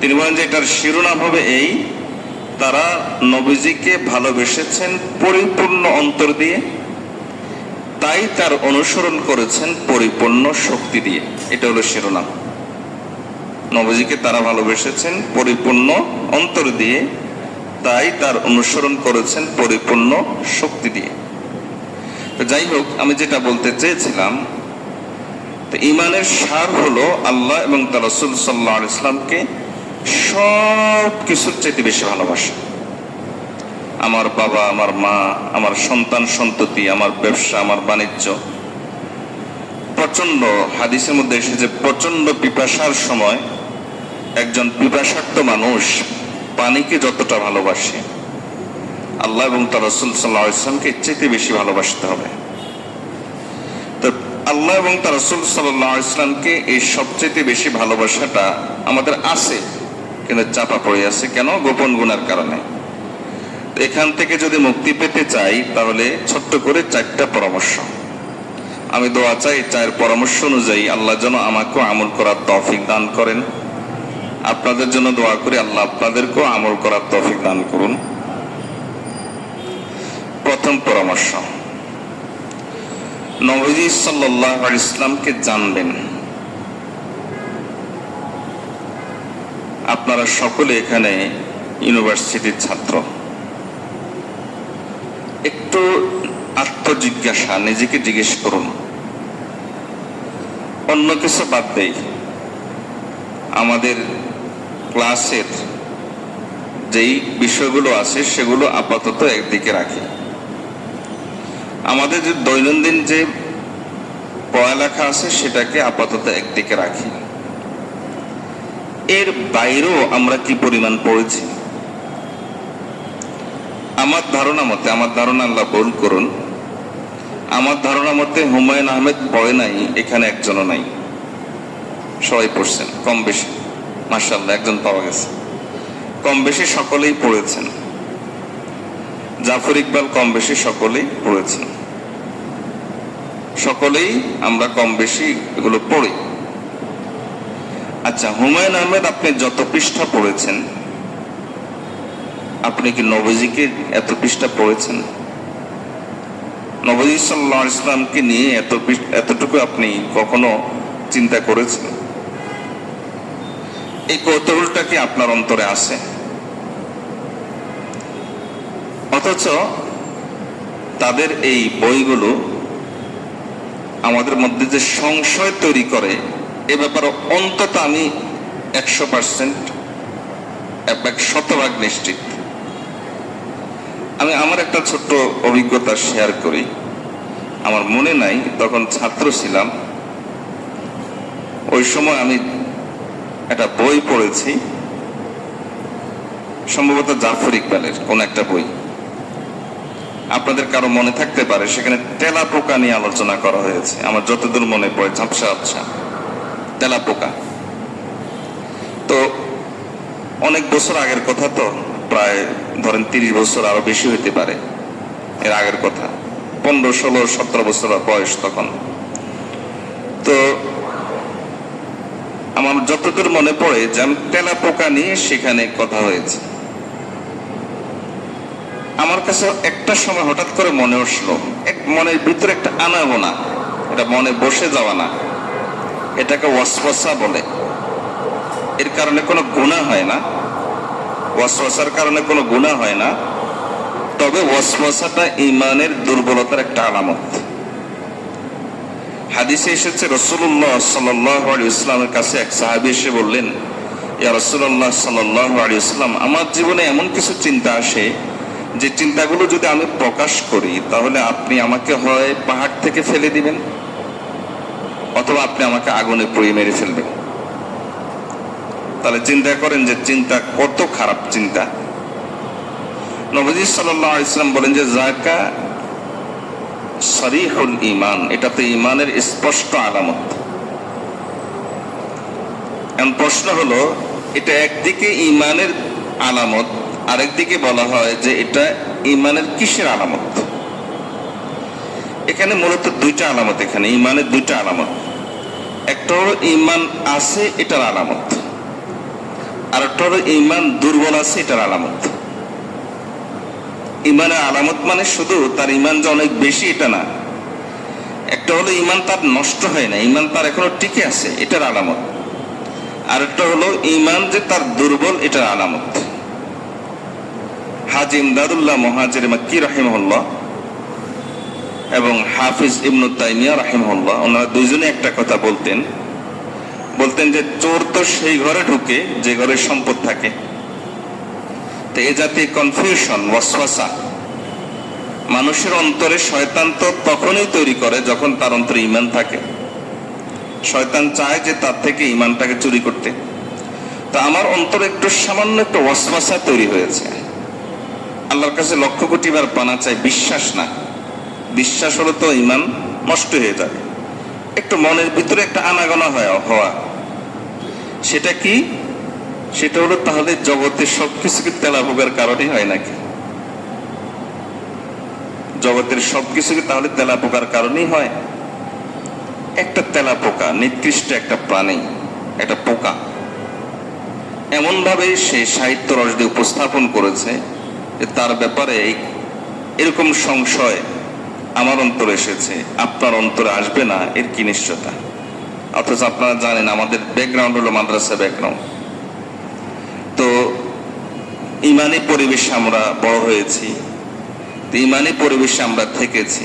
তিনি বলেন যে এটার শিরোনাম হবে এই তারা নবীজিকে ভালোবেসেছেন পরিপূর্ণ অন্তর দিয়ে, তাই তার অনুসরণ করেছেন পরিপূর্ণ শক্তি দিয়ে। এটা হলো শিরোনাম। নবীজিকে তারা ভালোবেসেছেন পরিপূর্ণ অন্তর দিয়ে, তাই তার অনুসরণ করেছেন পরিপূর্ণ শক্তি দিয়ে। তো যাই হোক, আমি যেটা বলতে চেয়েছিলাম, তো ঈমানের সার হলো আল্লাহ এবং তার রাসূল সাল্লাল্লাহু আলাইহি ওয়াসাল্লামকে সব কিছুর চাইতে বেশি ভালোবাসা। আমার বাবা, আমার মা, আমার সন্তান সন্ততি, আমার ব্যবসা, আমার বাণিজ্য। প্রচন্ড হাদিসের মধ্যে এসেছে, প্রচন্ড পিপাসার সময় একজন পিপাসার্ত মানুষ পানিকে যতটা ভালোবাসে, আল্লাহ এবং তার রাসূল সাল্লাল্লাহু আলাইহি ওয়াসাল্লামকে এর চাইতে বেশি ভালোবাসতে হবে। তো আল্লাহ এবং তার রাসূল সাল্লাল্লাহু আলাইহি ওয়াসাল্লামকে এই সবচেয়ে বেশি ভালোবাসাটা আমাদের আছে, কিন্তু চাপা পড়ে আছে। কেন? গোপন গুনার কারণে। এখান থেকে যদি মুক্তি পেতে চাই, তাহলে ছোট্ট করে 4টা পরামর্শ আমি দোয়া চাই। 4 পরামর্শ অনুযায়ী আল্লাহ যেন আমাকেও আমল করার তৌফিক দান করেন। আপনাদের জন্য দোয়া করি, আল্লাহ আপনাদেরকেও আমল করার তৌফিক দান করুন। প্রথম পরামর্শ, নবী সাল্লাল্লাহু আলাইহি ওয়াসাল্লামকে জানবেন। আপনারা সকলে এখানে ইউনিভার্সিটির ছাত্র। একটু আত্মজিজ্ঞাসা, নিজেকে জিজ্ঞেস করুন। অন্য কিছু বাদ দেই, আমাদের ক্লাসের যেই বিষয়গুলো আছে সেগুলো আপাতত একদিকে রাখি। আমাদের যে দৈনন্দিন যে পড়ালেখা আছে সেটাকে আপাতত একদিকে রাখি। এর বাইরেও আমরা কি পরিমাণ পড়েছি? আমার ধারণা মতে, আমার ধারণা আল্লাহ ভুল করুন, আমার ধারণা মতে হুমায়ুন আহমেদ পড়ে নাই এখানে একজনও নাই, সবাই পড়ছেন কম বেশি। মাশাআল্লাহ, একজন পাওয়া গেছে। কম বেশি সকলেই পড়েছেন। জাফর ইকবাল কম বেশি সকলেই পড়েছেন। সকলেই আমরা কম বেশি এগুলো পড়ি। আচ্ছা, হুমায়ুন আহমেদ আপনি যত পৃষ্ঠা পড়েছেন, আপনি কি নবীজিকে এত পৃষ্ঠা পড়েছেন? নবী সাল্লাল্লাহু আলাইহি ওয়াসাল্লামকে নিয়ে এতটুকু আপনি কখনো চিন্তা করেছেন? এই কৌতূহলটা কি আপনার অন্তরে আছে? অথচ তাদের এই বইগুলো আমাদের মধ্যে যে সংশয় তৈরি করে, এ ব্যাপারে অন্তত আমি 100% 100% নিশ্চিত। আমি আমার একটা ছোট্ট অভিজ্ঞতা শেয়ার করি। আমার মনে নাই, তখন ছাত্র ছিলাম। ওই সময় আমি একটা বই পড়েছি, সম্ভবত জাফর ইকবালের কোন একটা বই। আপনাদের কারো মনে থাকতে পারে, সেখানে তেলাপোকা নিয়ে আলোচনা করা হয়েছে। আমার যতদূর মনে পড়ে, ঝাপসা ঝাপসা তেলাপোকা। তো অনেক বছর আগের কথা, তো প্রায় ধরেন 30 বছর, আরো বেশি হইতে পারে এর আগের কথা। 15, 16, 17 বছর বয়স তখন। তো আমার যতদূর মনে পড়ে যে আমি তেলাপোকা নিয়ে সেখানে কথা হয়েছে। আমার কাছে একটা সময় হঠাৎ করে মনে উঠলো, মনের ভিতরে একটা আনাগোনা, এটা মনে বসে যাওয়া না, এটাকে ওয়াসওয়াসা বলে। এর কারণে কোনো গুনাহ হয় না, ওয়াসওয়াসার কারণে কোনো গুনাহ হয় না। তবে ওয়াসওয়াসাটা ঈমানের দুর্বলতার একটা আলামত। হাদিসে এসেছে, রাসূলুল্লাহ সাল্লাল্লাহু আলাইহি ওয়াসাল্লামের কাছে এক সাহাবী এসে বললেন, ইয়া রাসূলুল্লাহ সাল্লাল্লাহু আলাইহি ওয়াসাল্লাম, আমার জীবনে এমন কিছু চিন্তা আসে যে চিন্তাগুলো যদি আমি প্রকাশ করি, তাহলে আপনি আমাকে হয় পাহাড় থেকে ফেলে দিবেন, অথবা আপনি আমাকে আগুনে পুড়িয়ে মেরে ফেলবেন। তাহলে চিন্তা করেন যে চিন্তা কত খারাপ চিন্তা। নবী সাল্লাল্লাহু আলাইহি ওয়াসাল্লাম বলেন যে যাকা সরিহুল ঈমান, এটা তো ঈমানের স্পষ্ট আলামত। এখন প্রশ্ন হলো, এটা একদিকে ঈমানের আলামত, আরেকদিকে বলা হয় যে এটা ঈমানের কিসের আলামত? এখানে মূলত 2টা আলামত, এখানে ঈমানের 2টা আলামত। একটা হলো ঈমান আছে, এটার আলামত। আর একটা হলো ঈমান দুর্বল আছে, এটার আলামত। ইমানের আলামত মানে শুধু তার ইমান যে অনেক বেশি এটা না, একটা হলো ইমান তার নষ্ট হয় না, ইমান তার এখনো টিকে আছে, এটার আলামত। আর একটা হলো ইমান যে তার দুর্বল, এটার আলামত। হাজি ইমদাদুল্লাহ মুহাজির মাক্কি রাহিমাহুল্লাহ এবং হাফিজ ইবনু তাইমিয়া রাহিমাহুল্লাহ, ওনারা দুইজনে একটা কথা বলতেন যে চোর তো সেই ঘরে ঢুকে যে ঘরে সম্পদ থাকে। তো এ জাতীয় কনফিউশন, ওয়াসওয়াসা মানুষের অন্তরে শয়তান তো তখনই তৈরি করে যখন তার অন্তরে ঈমান থাকে। শয়তান চায় যে তার থেকে ঈমানটাকে চুরি করতে। তো আমার অন্তরে একটু সামান্য একটু ওয়াসওয়াসা তৈরি হয়েছে, আল্লাহর কাছে লক্ষ কোটি বার পানা চাই, বিশ্বাস না। বিশ্বাস হলে তো ঈমান নষ্ট হয়ে যাবে। একটু মনের ভিতরে একটা আনাগোনা হওয়া, সেটা কি? সেটা হলো তাহলে জগতের সবকিছুকে তেলাপোকার কারণে হয় নাকি? জগতের সবকিছুকে তাহলে তেলাপোকার কারণেই হয়? একটা তেলাপোকা নিকৃষ্ট একটা প্রাণী, একটা পোকা, এমন ভাবে সে সাহিত্য রস দিয়ে উপস্থাপন করেছে যে তার ব্যাপারে এরকম সংশয় আমার অন্তরে এসেছে, আপনার অন্তরে আসবে না, এর কি নিশ্চয়তা? অথচ আপনারা জানেন আমাদের ব্যাকগ্রাউন্ড হলো মাদ্রাসা ব্যাকগ্রাউন্ড। তো ইমানি পরিবেশে আমরা বড় হয়েছি, ইমানি পরিবেশে আমরা থেকেছি,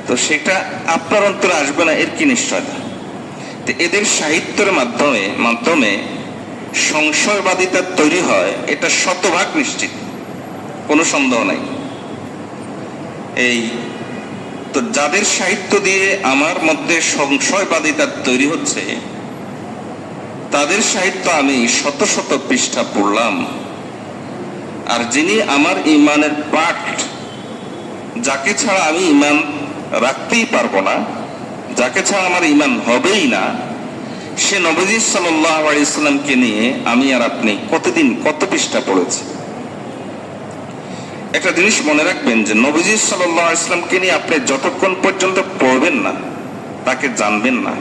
তো সেটা আপনার অন্তরে আসবে না, এর কি নিশ্চয়তা? তো এদের সাহিত্যের মাধ্যমে সংশয়বাদিতা তৈরি হয়, এটা শতভাগ নিশ্চিত, কোনো সন্দেহ নাই। এই তো যাদের সাহিত্য দিয়ে আমার মধ্যে সংশয়বাদিতা তৈরি হচ্ছে, তাদের সাহিত্য আমি শত শত পৃষ্ঠা পড়লাম, আর যিনি আমার ইমানের পাঠ, যাকে ছাড়া আমি ইমান রাখতেই পারবো না, যাকে ছাড়া আমার ইমান হবেই না, সে নবীজি সাল্লাল্লাহু আলাইহি সাল্লামকে নিয়ে আমি আর আপনি কতদিন কত পৃষ্ঠা পড়েছি। একটা জিনিস মনে রাখবেন যে নবীজি সাল্লাল্লাহু আলাইহি সাল্লামকে নিয়ে আপনি যতক্ষণ পর্যন্ত পড়বেন না, তাকে জানবেন না,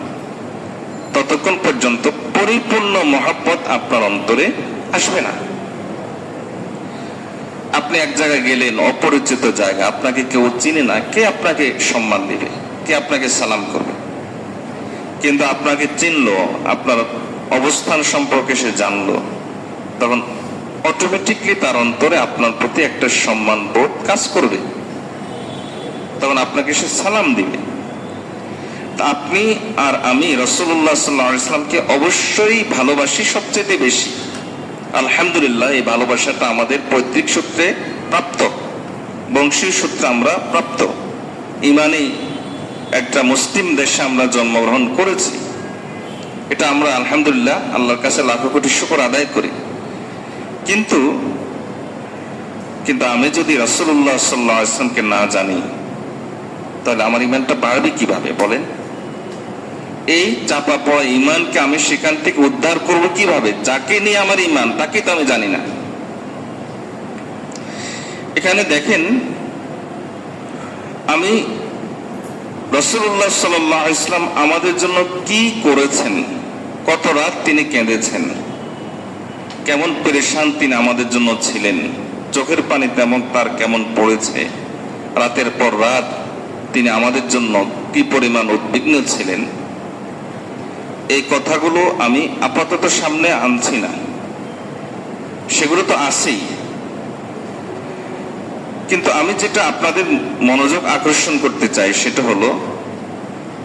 ততক্ষণ পর্যন্ত পরিপূর্ণ মহব্বত আপনার অন্তরে আসবে না। আপনি এক জায়গায় গেলেন, অপরিচিত জায়গা, আপনাকে কেউ চিনে না, কে আপনাকে সম্মান দিবে, কে আপনাকে সালাম করবে? কিন্তু আপনাকে চিনলো, আপনার অবস্থান সম্পর্কে সে জানলো, তখন অটোমেটিকলি তার অন্তরে আপনার প্রতি একটা সম্মান বোধ কাজ করবে, তখন আপনাকে সে সালাম দিবে। তা আপনি আর আমি রাসূলুল্লাহ সাল্লাল্লাহু আলাইহি ওয়াসাল্লামকে অবশ্যই ভালোবাসি সবচেয়ে বেশি। আলহামদুলিল্লাহ, এই ভালোবাসাটা আমাদের পৈতৃক সূত্রে প্রাপ্ত, বংশীয় সূত্রে আমরা প্রাপ্ত। ইমানি একটা মুসলিম দেশে আমরা জন্মগ্রহণ করেছি, এটা আমরা আলহামদুলিল্লাহ আল্লাহর কাছে লাখো কোটি শুকর আদায় করি। কিন্তু আমি যদি রাসূলুল্লাহ সাল্লাল্লাহু আলাইহি ওয়াসাল্লামকে না জানি, তাহলে আমার ইমানটা বাড়বে কিভাবে বলেন? এই চাপা পড়া ইমানকে আমি সেখান থেকে উদ্ধার করব কিভাবে? যাকে নিয়ে আমার ইমান, তাকে তো আমি জানি না। এখানে দেখেন, আমি রাসূলুল্লাহ সাল্লাল্লাহু আলাইহি ওয়াসাল্লাম আমাদের জন্য কি করেছেন, কত রাত তিনি কেঁদেছেন, কেমন পেরেশান তিনি আমাদের জন্য ছিলেন, চোখের পানি তেমন তার কেমন পড়েছে, রাতের পর রাত তিনি আমাদের জন্য কি পরিমাণ উদ্বিগ্ন ছিলেন, এই কথাগুলো আমি আপাতত সামনে আনছি না, সেগুলো তো আছেই। কিন্তু আমি যেটা আপনাদের মনোযোগ আকর্ষণ করতে চাই সেটা হলো,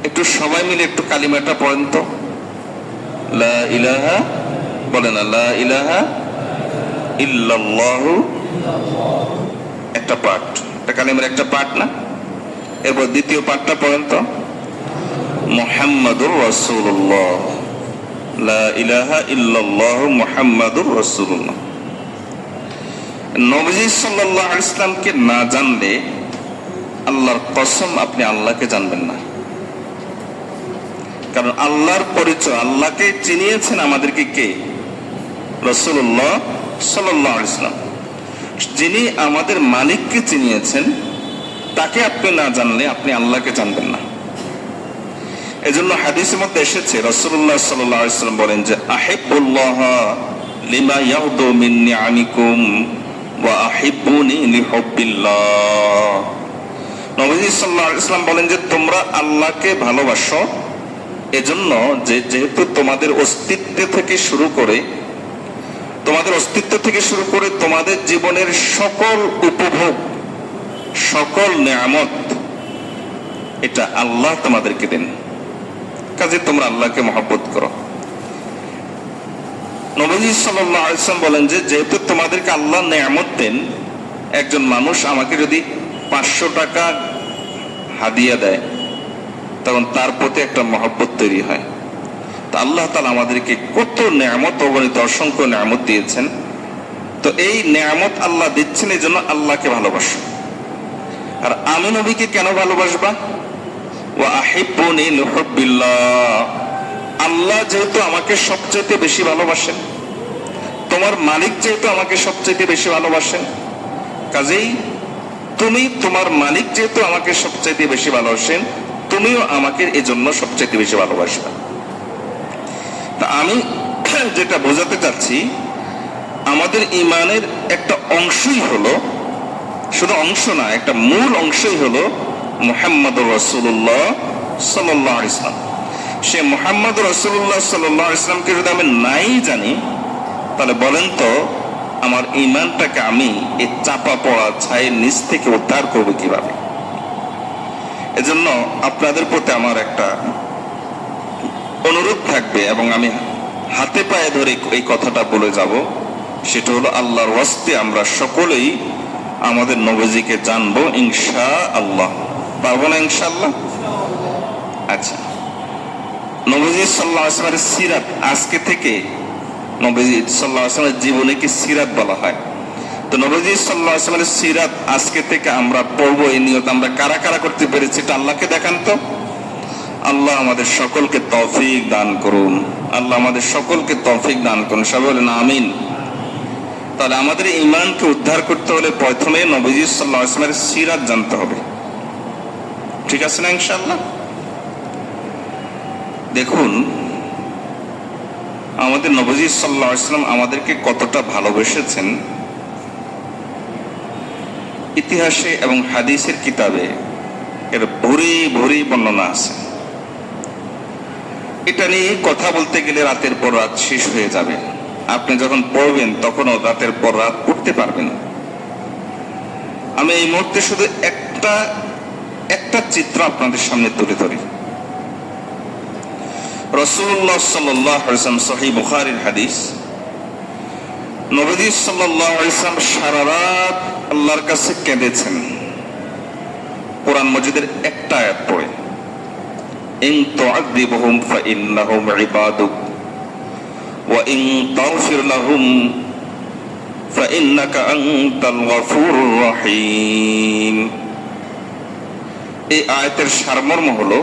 একটু সবাই মিলে একটু কালিমাটা পড়েন তো, লা ইলাহা, বলেন না, লা ইলাহা ইল্লাল্লাহু। একটা পাঠ, একটা কালিমার একটা পাঠ না? এরপর দ্বিতীয় পাঠটা পড়েন তো, মুহাম্মাদুর রাসূলুল্লাহ, লা ইলাহা ইল্লাল্লাহু মুহাম্মাদুর রাসূলুল্লাহ। নবী সাল্লাল্লাহু আলাইহি ওয়াসাল্লামকে না জানলে আল্লাহর কসম আপনি আল্লাহকে জানবেন না। কারণ আল্লাহর পরিচয়, আল্লাহকে চিনিয়েছেন আমাদেরকে কে? রাসূলুল্লাহ সাল্লাল্লাহু আলাইহি ওয়াসাল্লাম। যিনি আমাদের মালিককে চিনিয়েছেন, তাকে আপনি না জানলে আপনি আল্লাহকে জানবেন না। এজন্য হাদিসের মধ্যে এসেছে, রাসূলুল্লাহ সাল্লাল্লাহু আলাইহি ওয়াসাল্লাম বলেন যে, আহিব্বুল্লাহ লিমা ইয়াউদু মিন নিআমিকুম ওয়া আহিব্বুনি লিহুব্বিল্লাহ। নবীজি সাল্লাল্লাহু আলাইহি ওয়াসাল্লাম বলেন যে তোমরা আল্লাহকে ভালোবাসো এজন্য যে যেহেতু তোমাদের অস্তিত্ব থেকে শুরু করে তোমাদের জীবনের সকল উপভোগ, সকল নেয়ামত এটা আল্লাহ তোমাদেরকে দেন, কাজে তোমরা আল্লাহকে মহব্বত করো। নবী সাল্লাল্লাহু আলাইহি ওয়াসাল্লাম বলেন যে যেহেতু তোমাদেরকে আল্লাহ নেয়ামত দেন, একজন মানুষ আমাকে যদি 500 টাকা হাদিয়া দেয় তখন তার প্রতি একটা মহব্বত তৈরি হয়। তো আল্লাহ তাআলা আমাদেরকে কত নেয়ামত, অগণিত অসংখ্য নেয়ামত দিয়েছেন। তো এই নেয়ামত আল্লাহ দিচ্ছেন এই জন্য আল্লাহকে ভালোবাসো। আর আমি নবীকে কেন ভালোবাসবা? ওয়া আহিব্বুনি লিহুব্বিল্লাহ। আল্লাহ যেহেতু আমাকে সবচেয়ে বেশি ভালোবাসেন, তোমার মালিক যেহেতু আমাকে সবচেয়ে বেশি ভালোবাসেন, কাজেই তুমি তোমার মালিক যেহেতু আমাকে সবচেয়ে বেশি ভালোবাসেন, তুমিও আমাকে এই জন্য সবচেয়ে বেশি ভালোবাসবে। তা আমি যেটা বোঝাতে চাচ্ছি, আমাদের ঈমানের একটা অংশই হলো, শুধু অংশ না, একটা মূল অংশই হলো মুহাম্মদুর রাসূলুল্লাহ সাল্লাল্লাহু আলাইহি ওয়াসাল্লাম। সে মুহাম্মদুর রাসূলুল্লাহ সাল্লাল্লাহু আলাইহি ওয়াসাল্লামকে যদি আমি নাই জানি, তাহলে বলেন তো আমার ঈমানটাকে আমি এই চাপা পড়া ছায়ের নিচ থেকে উদ্ধার করবো কিভাবে? এজন্য আপনাদের প্রতি আমার একটা অনুরোধ থাকবে এবং আমি হাতে পায়ে ধরে এই কথাটা বলে যাব, সেটা হলো আল্লাহর ওয়াস্তে আমরা সকলেই আমাদের নবীজিকে জানবো ইনশাআল্লাহ। পারবো না ইনশাআল্লাহ? আচ্ছা, নবীজি সাল্লাল্লাহু আলাইহি ওয়াসাল্লামের সিরাত, আজকে থেকে নবীজি সাল্লাল্লাহু আলাইহি ওয়াসাল্লামের জীবনীকে সিরাত বলা হয়। তো নবীজি সাল্লাল্লাহু আলাইহি ওয়াসাল্লামের সিরাত আজকে থেকে আমরা পড়বো, এই নিয়ত আমরা কারা কারা করতে পেরেছি এটা আল্লাহকে দেখান তো। আল্লাহ আমাদের সকলকে তৌফিক দান করুন, আল্লাহ আমাদের সকলকে তৌফিক দান করুন, সবাই বলেন আমিন। তাহলে আমাদের ঈমানকে উদ্ধার করতে হলে প্রথমে নবীজি সাল্লাল্লাহু আলাইহি ওয়াসাল্লামের সিরাত জানতে হবে, ঠিক আছে না ইনশাআল্লাহ? দেখুন আমাদের নবীজি সাল্লাল্লাহু আলাইহি ওয়াসাল্লাম আমাদেরকে কতটা ভালোবেসেছেন, ইতিহাসে এবং হাদিসের কিতাবে এর ভরি ভরি বর্ণনা আছে। এটা নিয়ে কথা বলতে গেলে রাতের পর রাত শেষ হয়ে যাবে। আপনি যখন পড়বেন তখনও রাতের পর রাত পড়তে পারবেন। আমি এই মুহূর্তে শুধু একটা চিত্র আপনাদের সামনে তুলে ধরি। রাসূলুল্লাহ সাল্লাল্লাহু আলাইহি ওয়াসাল্লাম, সহিহ বুখারীর হাদিস, নবী সাল্লাল্লাহু আলাইহি ওয়াসাল্লাম সারা রাত আল্লাহর কাছে কেঁদেছেন কোরআন মাজিদের একটা আয়াত পড়ে, ইন তুআযিবহুম ফাইন্নাহুম ইবাদুক ওয়া ইন তাগফির লাহুম ফাইন্নাকা আনতাল গফুরুর রহিম। এই আয়াতের সারমর্ম হলো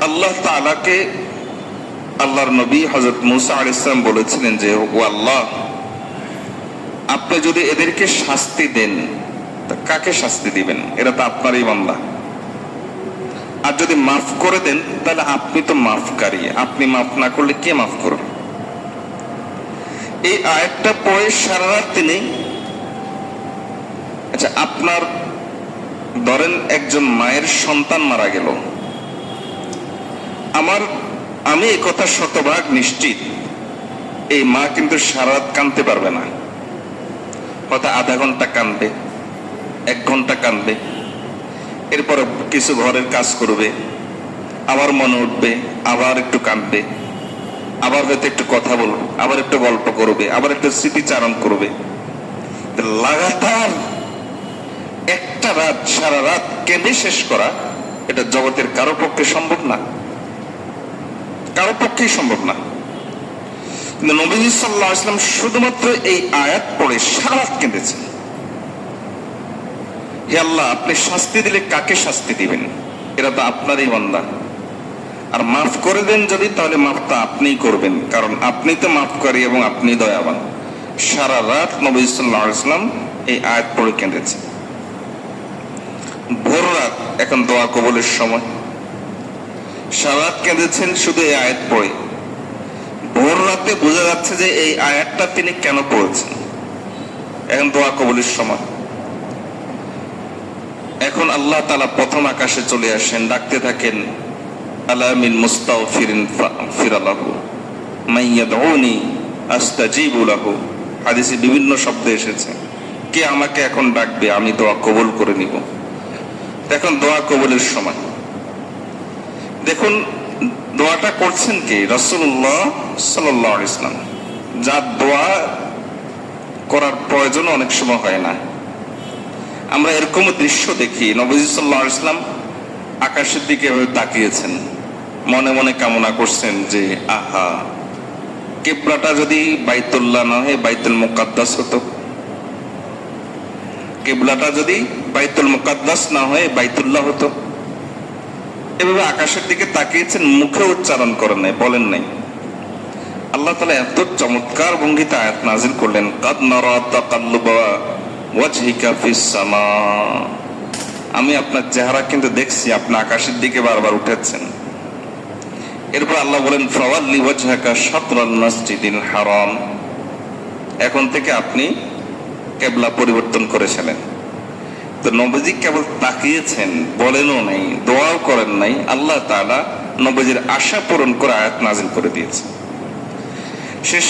আল্লাহ তাআলাকে আল্লাহর নবী হযরত মুসা আলাইহিস সালাম বলেছিলেন যে ও আল্লাহ, আপনি যদি এদেরকে শাস্তি দেন তা কাকে শাস্তি দিবেন? এরা তো আপনারই বান্দা। আর যদি মাফ করে দেন তাহলে আপনি তো মাফকারী, আপনি মাফ না করলে কে মাফ করবে? এই আয়াতটা পড়ে সারা রাত তিনি, আচ্ছা আপনার ধরেন একজন মায়ের সন্তান মারা গেল, আমি এই কথা শতভাগ নিশ্চিত এই মা কিন্তু সারা রাত কাঁদতে পারবে না, হয়তো আধা ঘন্টা কাঁদবে, 1 ঘন্টা কাঁদবে, এরপরে কিছু ঘরের কাজ করবে, আবার মনে উঠবে, আবার একটু কাঁদবে, আবার হয়তো একটু কথা বলবে, আবার একটু গল্প করবে, আবার একটু স্মৃতিচারণ করবে। লাগাতার একটা রাত, সারা রাত কেঁদে শেষ করা, এটা জগতের কারো পক্ষে সম্ভব না, কারো পক্ষেই সম্ভব না। কিন্তু নবী সাল্লাল্লাহু আলাইহি ওয়াসাল্লাম শুধুমাত্র এই আয়াত পড়ে সারা রাত কেঁদেছেন, হে আল্লাহ, আপনি শাস্তি দিলে কাকে শাস্তি দিবেন? এরা তো আপনারই বান্দা। আর মাফ করে দেন যদি, তাহলে মাফটা আপনিই করবেন, কারণ আপনি তো মাফকারী এবং আপনি দয়াবান। সারা রাত নবী সাল্লাল্লাহু আলাইহি ওয়াসাল্লাম এই আয়াত পড়ে কেঁদেছেন। ভোর রাত, এখন দোয়া কবুলের সময়, সারা রাত কেঁদেছেন শুধু এই আয়াত পড়ে। ভোর রাতে বোঝা যাচ্ছে যে এই আয়াতটা তিনি কেন পড়েছেন। এখন দোয়া কবুলের সময়। এখন আল্লাহ তাআলা প্রথম আকাশে চলে আসেন, ডাকতে থাকেন, আলা মিন মুস্তাগফিরিন ফাগফির লাহু মান ইয়াদউনি আস্তাজিবু লাহু। হাদিসে বিভিন্ন শব্দ এসেছে, কে আমাকে এখন ডাকবে, আমি দোয়া কবুল করে নিব। এখন দোয়া কবুলের সময়। দেখুন দোয়াটা করছেন কে? রাসূলুল্লাহ সাল্লাল্লাহু আলাইহি ওয়াসাল্লাম, যার দোয়া করার প্রয়োজন অনেক সময় হয় না। আমরা এরকম দৃশ্য দেখি, নবীজি সাল্লাল্লাহু আলাইহি ওয়াসাল্লাম আকাশের দিকে তাকিয়েছেন, মনে মনে কামনা করছেন যে আহা, কিবলাটা যদি বাইতুল্লাহ না হয়ে বাইতুল মুকাদ্দাস হতো, কিবলাটা যদি বাইতুল মুকাদ্দাস না হয়ে বাইতুল্লাহ হতো। এভাবে আকাশের দিকে তাকিয়েছেন, মুখে উচ্চারণ করেন নাই, বলেন নাই। আল্লাহ তাআলা এত চমৎকার ভঙ্গিতে আয়াত নাযিল করলেন, কাদ নারা তাকাল্লুবা ওয়াজহিকা ফিস সামা। আমি আপনার চেহারা কিন্তু দেখছি, আপনি আকাশের দিকে বারবার উঠেছেন। এরপর আল্লাহ বলেন, ফাওয়াল্লি ওয়াজহাকা শাতরাল মাসজিদিল হারাম। এখন থেকে আপনি কিবলা পরিবর্তন করেছিলেন। তো নবীজি কেবল তাকিয়েছেন, বলেনও নাই, দোয়াও করেন নাই, আল্লাহ তাআলা নবীজির আশা পূরণ করে আয়াত নাযিল করে দিয়েছে।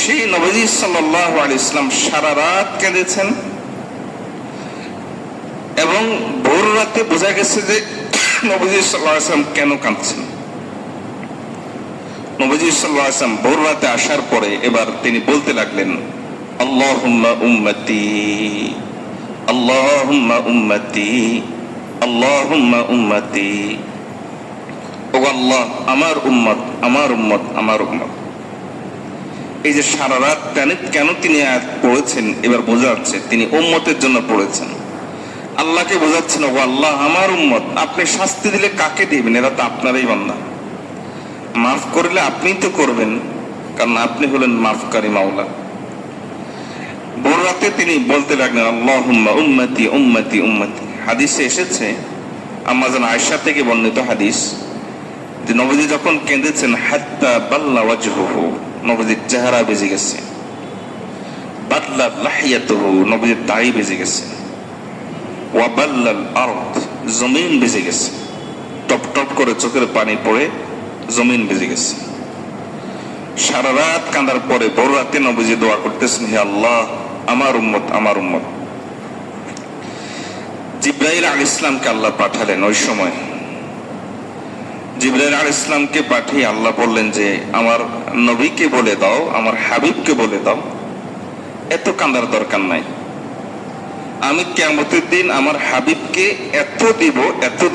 সেই নবীজি সাল্লাল্লাহু আলাইহি ওয়াসাল্লাম সারা রাত কেঁদেছেন এবং ভোর রাতে বোঝা গেছে যে নবীজি সাল্লাল্লাহু আলাইহি ওয়াসাল্লাম কেন কাঁদছেন। নবীজি সাল্লাল্লাহু আলাইহি ওয়াসাল্লাম ভোর রাতে আসার পরে এবার তিনি বলতে লাগলেন, আল্লাহুম্মা উম্মতি আল্লাহুম্মা উম্মতি আল্লাহুম্মা উম্মতি। ও আল্লাহ, আমার উম্মত, আমার উম্মত, আমার উম্মত। এই যে সারা রাত কেন তিনি আয়াত পড়েছেন, এবার বোঝা যাচ্ছে তিনি উম্মতের জন্য পড়েছেন। আল্লাহকে বোঝাচ্ছেন, ও আল্লাহ, আমার উম্মত, আপনি শাস্তি দিলে কাকে দিবেন? এরা তো আপনারই বান্দা। মাফ করলে আপনিই তো করবেন, কারণ আপনি হলেন মাফকারী মাওলা। ভোর রাতে তিনি বলতে লাগলেন, আল্লাহুম্মা উম্মতি উম্মতি উম্মতি। হাদিসে এসেছে, আম্মা জান আয়েশা থেকে বর্ণিত হাদিস, যে নবীজি যখন কেঁদেছেন, হাত্তা বাল্লা ওয়াজহুহু, নবীজির চেহারা বেজে গেছে, বাদলা লাহিয়াতুহু, নবীজির দাড়ি বেজে গেছে, ওয়া বাল্লাল আরদ, জমিন বেজে গেছে, টপ টপ করে চোখের পানি পড়ে জমিন বেজে গেছে। সারা রাত কাঁদার পরে ভোর রাতে নবীজি দোয়া করতেছেন, হে আল্লাহ, আমার উম্মত, আমার উম্মত। জিবরাইল আলাইহিস সালামকে আল্লাহ পাঠালেন। ওই সময় জিবরাইল আলাইহিস সালামকে পাঠিয়ে আল্লাহ বললেন যে আমার নবীকে বলে দাও, আমার হাবিবকে বলে দাও, এত কাঁদার দরকার নাই। আমি কিয়ামতের দিন আমার হাবিবকে এত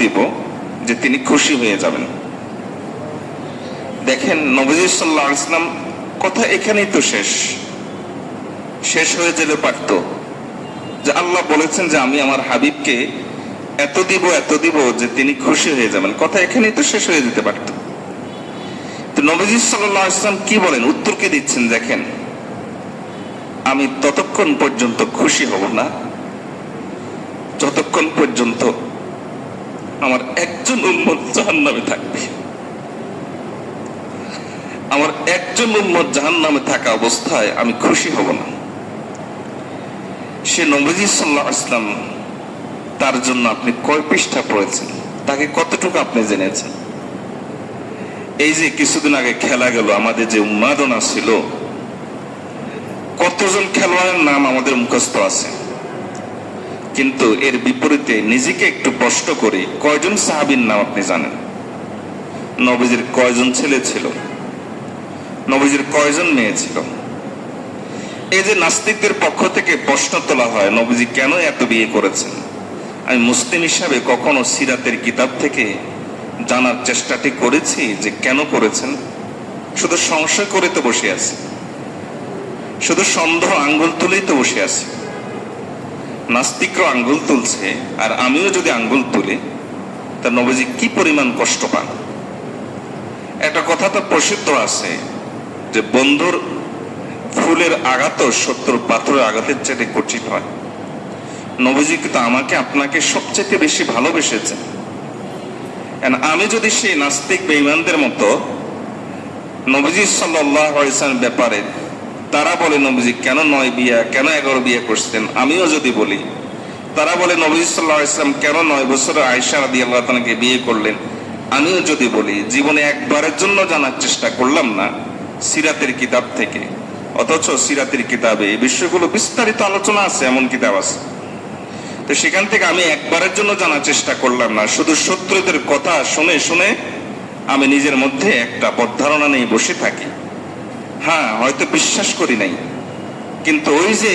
দিব যে তিনি খুশি হয়ে যাবেন। দেখেন নবীজি সাল্লাল্লাহু আলাইহি ওয়াসাল্লাম কথা এখানেই তো শেষ হয়ে যেতে পারত, যে আল্লাহ বলেছেন যে আমি আমার হাবিবকে এত দিব যে তিনি খুশি হয়ে যাবেন, কথা এখানেই তো শেষ হয়ে যেতে পারত। তো নবীজি সাল্লাল্লাহু আলাইহি ওয়াসাল্লাম কি বলেন, উত্তর কি দিচ্ছেন দেখেন, আমি ততক্ষণ পর্যন্ত খুশি হব না যতক্ষণ পর্যন্ত আমার একজন উম্মত জাহান্নামে থাকবে। আমার একজন উম্মত জাহান্নামে থাকা অবস্থায় আমি খুশি হব না। সে নবীজি সাল্লাল্লাহু আলাইহি ওয়াসাল্লাম, তার জন্য আপনি কয় পৃষ্ঠা পড়েছেন, তাকে কতটুকু আপনি জেনেছেন। এই যে কিছুদিন আগে খেলা গেল, আমাদের যে উন্মাদনা ছিল, কতজন খেলোয়াড়ের নাম আমাদের মুখস্থ আছে, কিন্তু এর বিপরীতে নিজেকে একটু প্রশ্ন করে কয়জন সাহাবীর নাম আপনি জানেন? নবীজির কয়জন ছেলে ছিল? নবীজির কয়জন মেয়ে ছিল? এই যে নাস্তিকদের পক্ষ থেকে প্রশ্ন তোলা হয়, নবীজি কেন এত বিয়ে করেছেন, আমি মুসলিম হিসাবে কখনো সিরাতের কিতাব থেকে জানার চেষ্টাটি করেছি যে কেন করেছেন? শুধু সংশয় করে তো বসে আছি, শুধু সন্দেহ আঙ্গুল তুলেই তো বসে আছি। নাস্তিকরা আঙ্গুল তুলছে, আর আমিও যদি আঙ্গুল তুলি, তা নবীজি কি পরিমাণ কষ্ট পান। একটা কথা তো প্রসিদ্ধ আছে যে বন্ধুর ফুলের আঘাত 70 পাথরের আঘাতের চাইতে কঠিন হয়। নবীজি কিন্তু আমাকে আপনাকে সবচেয়ে বেশি ভালোবেসেছেন। আমি যদি সেই নাস্তিক বেঈমানদের মতো নবীজি সাল্লাল্লাহু আলাইহি ওয়াসাল্লামের ব্যাপারে তারা বলে নবীজি কেন 9 বিয়ে, কেন 11 বিয়ে করছেন? আমিও যদি বলি, তারা বলে নবীজি সাল্লাল্লাহু আলাইহি ওয়াসাল্লাম কেন 9 বছরে আয়েশা রাদিয়াল্লাহু তাআলাকে বিয়ে করলেন? আমিও যদি বলি, জীবনে একবারের জন্য জানার চেষ্টা করলাম না সিরাতের কিতাব থেকে, অথচ সিরাতের কিতাবে এই বিষয়গুলো বিস্তারিত আলোচনা আছে, এমন কিতাব আছে। তো সেখান থেকে আমি একবারের জন্য জানার চেষ্টা করলাম না, শুধু শত্রুদের কথা শুনে শুনে আমি নিজের মধ্যে একটা বদধারণা নিয়ে বসে থাকি। হ্যাঁ, হয়তো বিশ্বাস করি নাই, কিন্তু ওই যে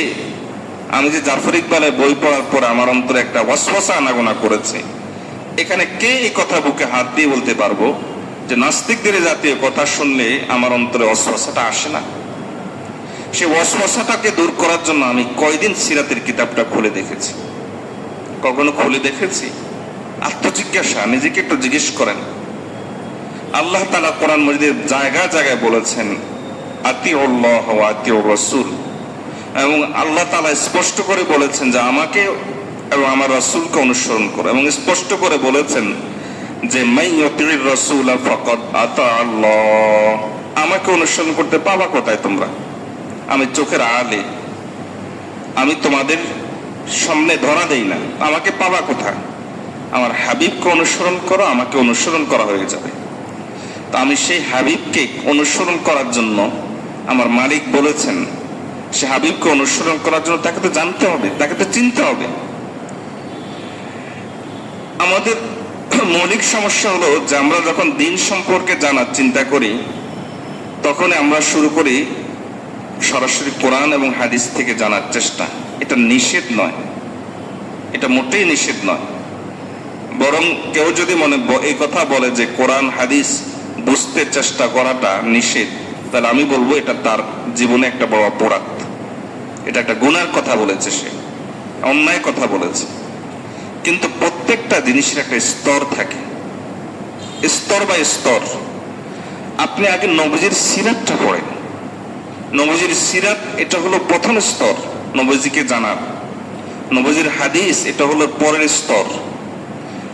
আমি যে জাফর ইকবালের বই পড়ার পর আমার অন্তরে একটা ওয়াসওয়াসা আনাগোনা করেছে, এখানে কে এই কথা বুকে হাত দিয়ে বলতে পারবো যে নাস্তিকদের জাতীয় কথা শুনলে আমার অন্তরে ওয়াসওয়াসাটা আসে না? সেই ওয়াসওয়াসাটাকে দূর করার জন্য আমি কয়দিন সিরাতের কিতাবটা খুলে দেখেছি। কখনো খুলে দেখেছি? আত্মজিজ্ঞাসা, নিজেকে একটু জিজ্ঞেস করেন। আল্লাহ তাআলা কোরআন মাজিদের জায়গায় জায়গায় বলেছেন আতিউল্লাহ ওয়া আতিউর রাসূল, এবং আল্লাহ তাআলা স্পষ্ট করে বলেছেন যে আমাকে এবং আমার রাসূলকে অনুসরণ করো, এবং স্পষ্ট করে বলেছেন যে মাইয়ুতির রাসূল ফাকাদ আতা আল্লাহ। আমাকে অনুসরণ করতে পাবা কোথায় তোমরা? আমি চোখের আড়ালে, আমি তোমাদের সামনে ধরা দেই না, আমাকে পাবা কোথায়? আমার হাবিবকে অনুসরণ করো, আমাকে অনুসরণ করা হয়ে যাবে। তা আমি সেই হাবিবকে অনুসরণ করার জন্য, আমার মালিক বলেছেন সে হাবিবকে অনুসরণ করার জন্য তাকে তো জানতে হবে, তাকে তো চিনতে হবে। আমাদের মৌলিক সমস্যা হলো যে আমরা যখন দিন সম্পর্কে জানার চিন্তা করি, তখন আমরা শুরু করি সরাসরি কোরআন এবং হাদিস থেকে জানার চেষ্টা। এটা নিষেধ নয়, এটা মোটেই নিষেধ নয়। বরং কেউ যদি এই কথা বলে যে কোরআন হাদিস বুঝতে চেষ্টা করাটা নিষেধ, তাহলে আমি বলবো এটা তার জীবনে একটা বড় অপরাধ, এটা একটা গুনার কথা বলেছে, সে অন্যায় কথা বলেছে। কিন্তু প্রত্যেকটা জিনিসের একটা স্তর থাকে, স্তর বাই স্তর। আপনি আগে নবীজির সিরাতটা পড়েন। নবীজির সিরাত এটা হলো প্রথম স্তর নবীজিকে জানার। নবীজির হাদিস এটা হলো পরের স্তর।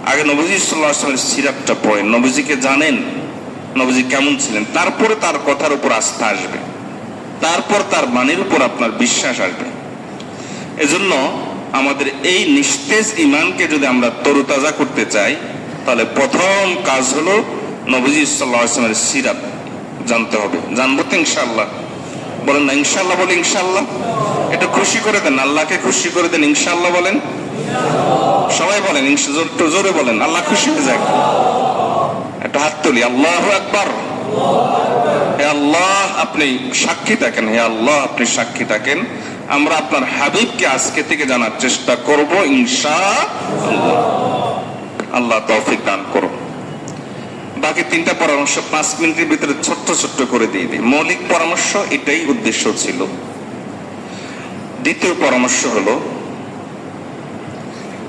আগে নবীজি সাল্লাল্লাহু আলাইহি ওয়াসাল্লামের সিরাতটা পড়েন, নবীজিকে জানেন, নবীজি কেমন ছিলেন, তারপরে তার কথার উপর আস্থা আসবে, তারপর তার বাণীর উপর আপনার বিশ্বাস আসবে। এজন্য আমাদের এই নিস্তেজ ইমানকে যদি আমরা তরুতাজা করতে চাই, তাহলে প্রথম কাজ হলো নবীজি সাল্লাল্লাহু আলাইহি ওয়াসাল্লামের সিরাত জানতে হবে। জানবো তো ইনশাআল্লাহ? বলেন না ইনশাআল্লাহ? বলে ইনশাআল্লাহ। একটু খুশি করে দেন, আল্লাহকে খুশি করে দেন, ইনশাআল্লাহ বলেন। সবাই বলেন, একটু জোরে বলেন, আল্লাহ খুশি হয়ে যাক। একটা হাত তুলি, আল্লাহু আকবার। হে আল্লাহ আপনি সাক্ষী থাকেন, হে আল্লাহ আপনি সাক্ষী থাকেন, আমরা আপনার হাবিবকে আজকে থেকে জানার চেষ্টা করব ইনশাআল্লাহ। আল্লাহ তৌফিক দান করুন। বাকি তিনটা পরামর্শ 5 মিনিটের ভিতরে ছোট্ট ছোট্ট করে দিয়ে দিই। মৌলিক পরামর্শ এটাই উদ্দেশ্য ছিল। দ্বিতীয় পরামর্শ হলো,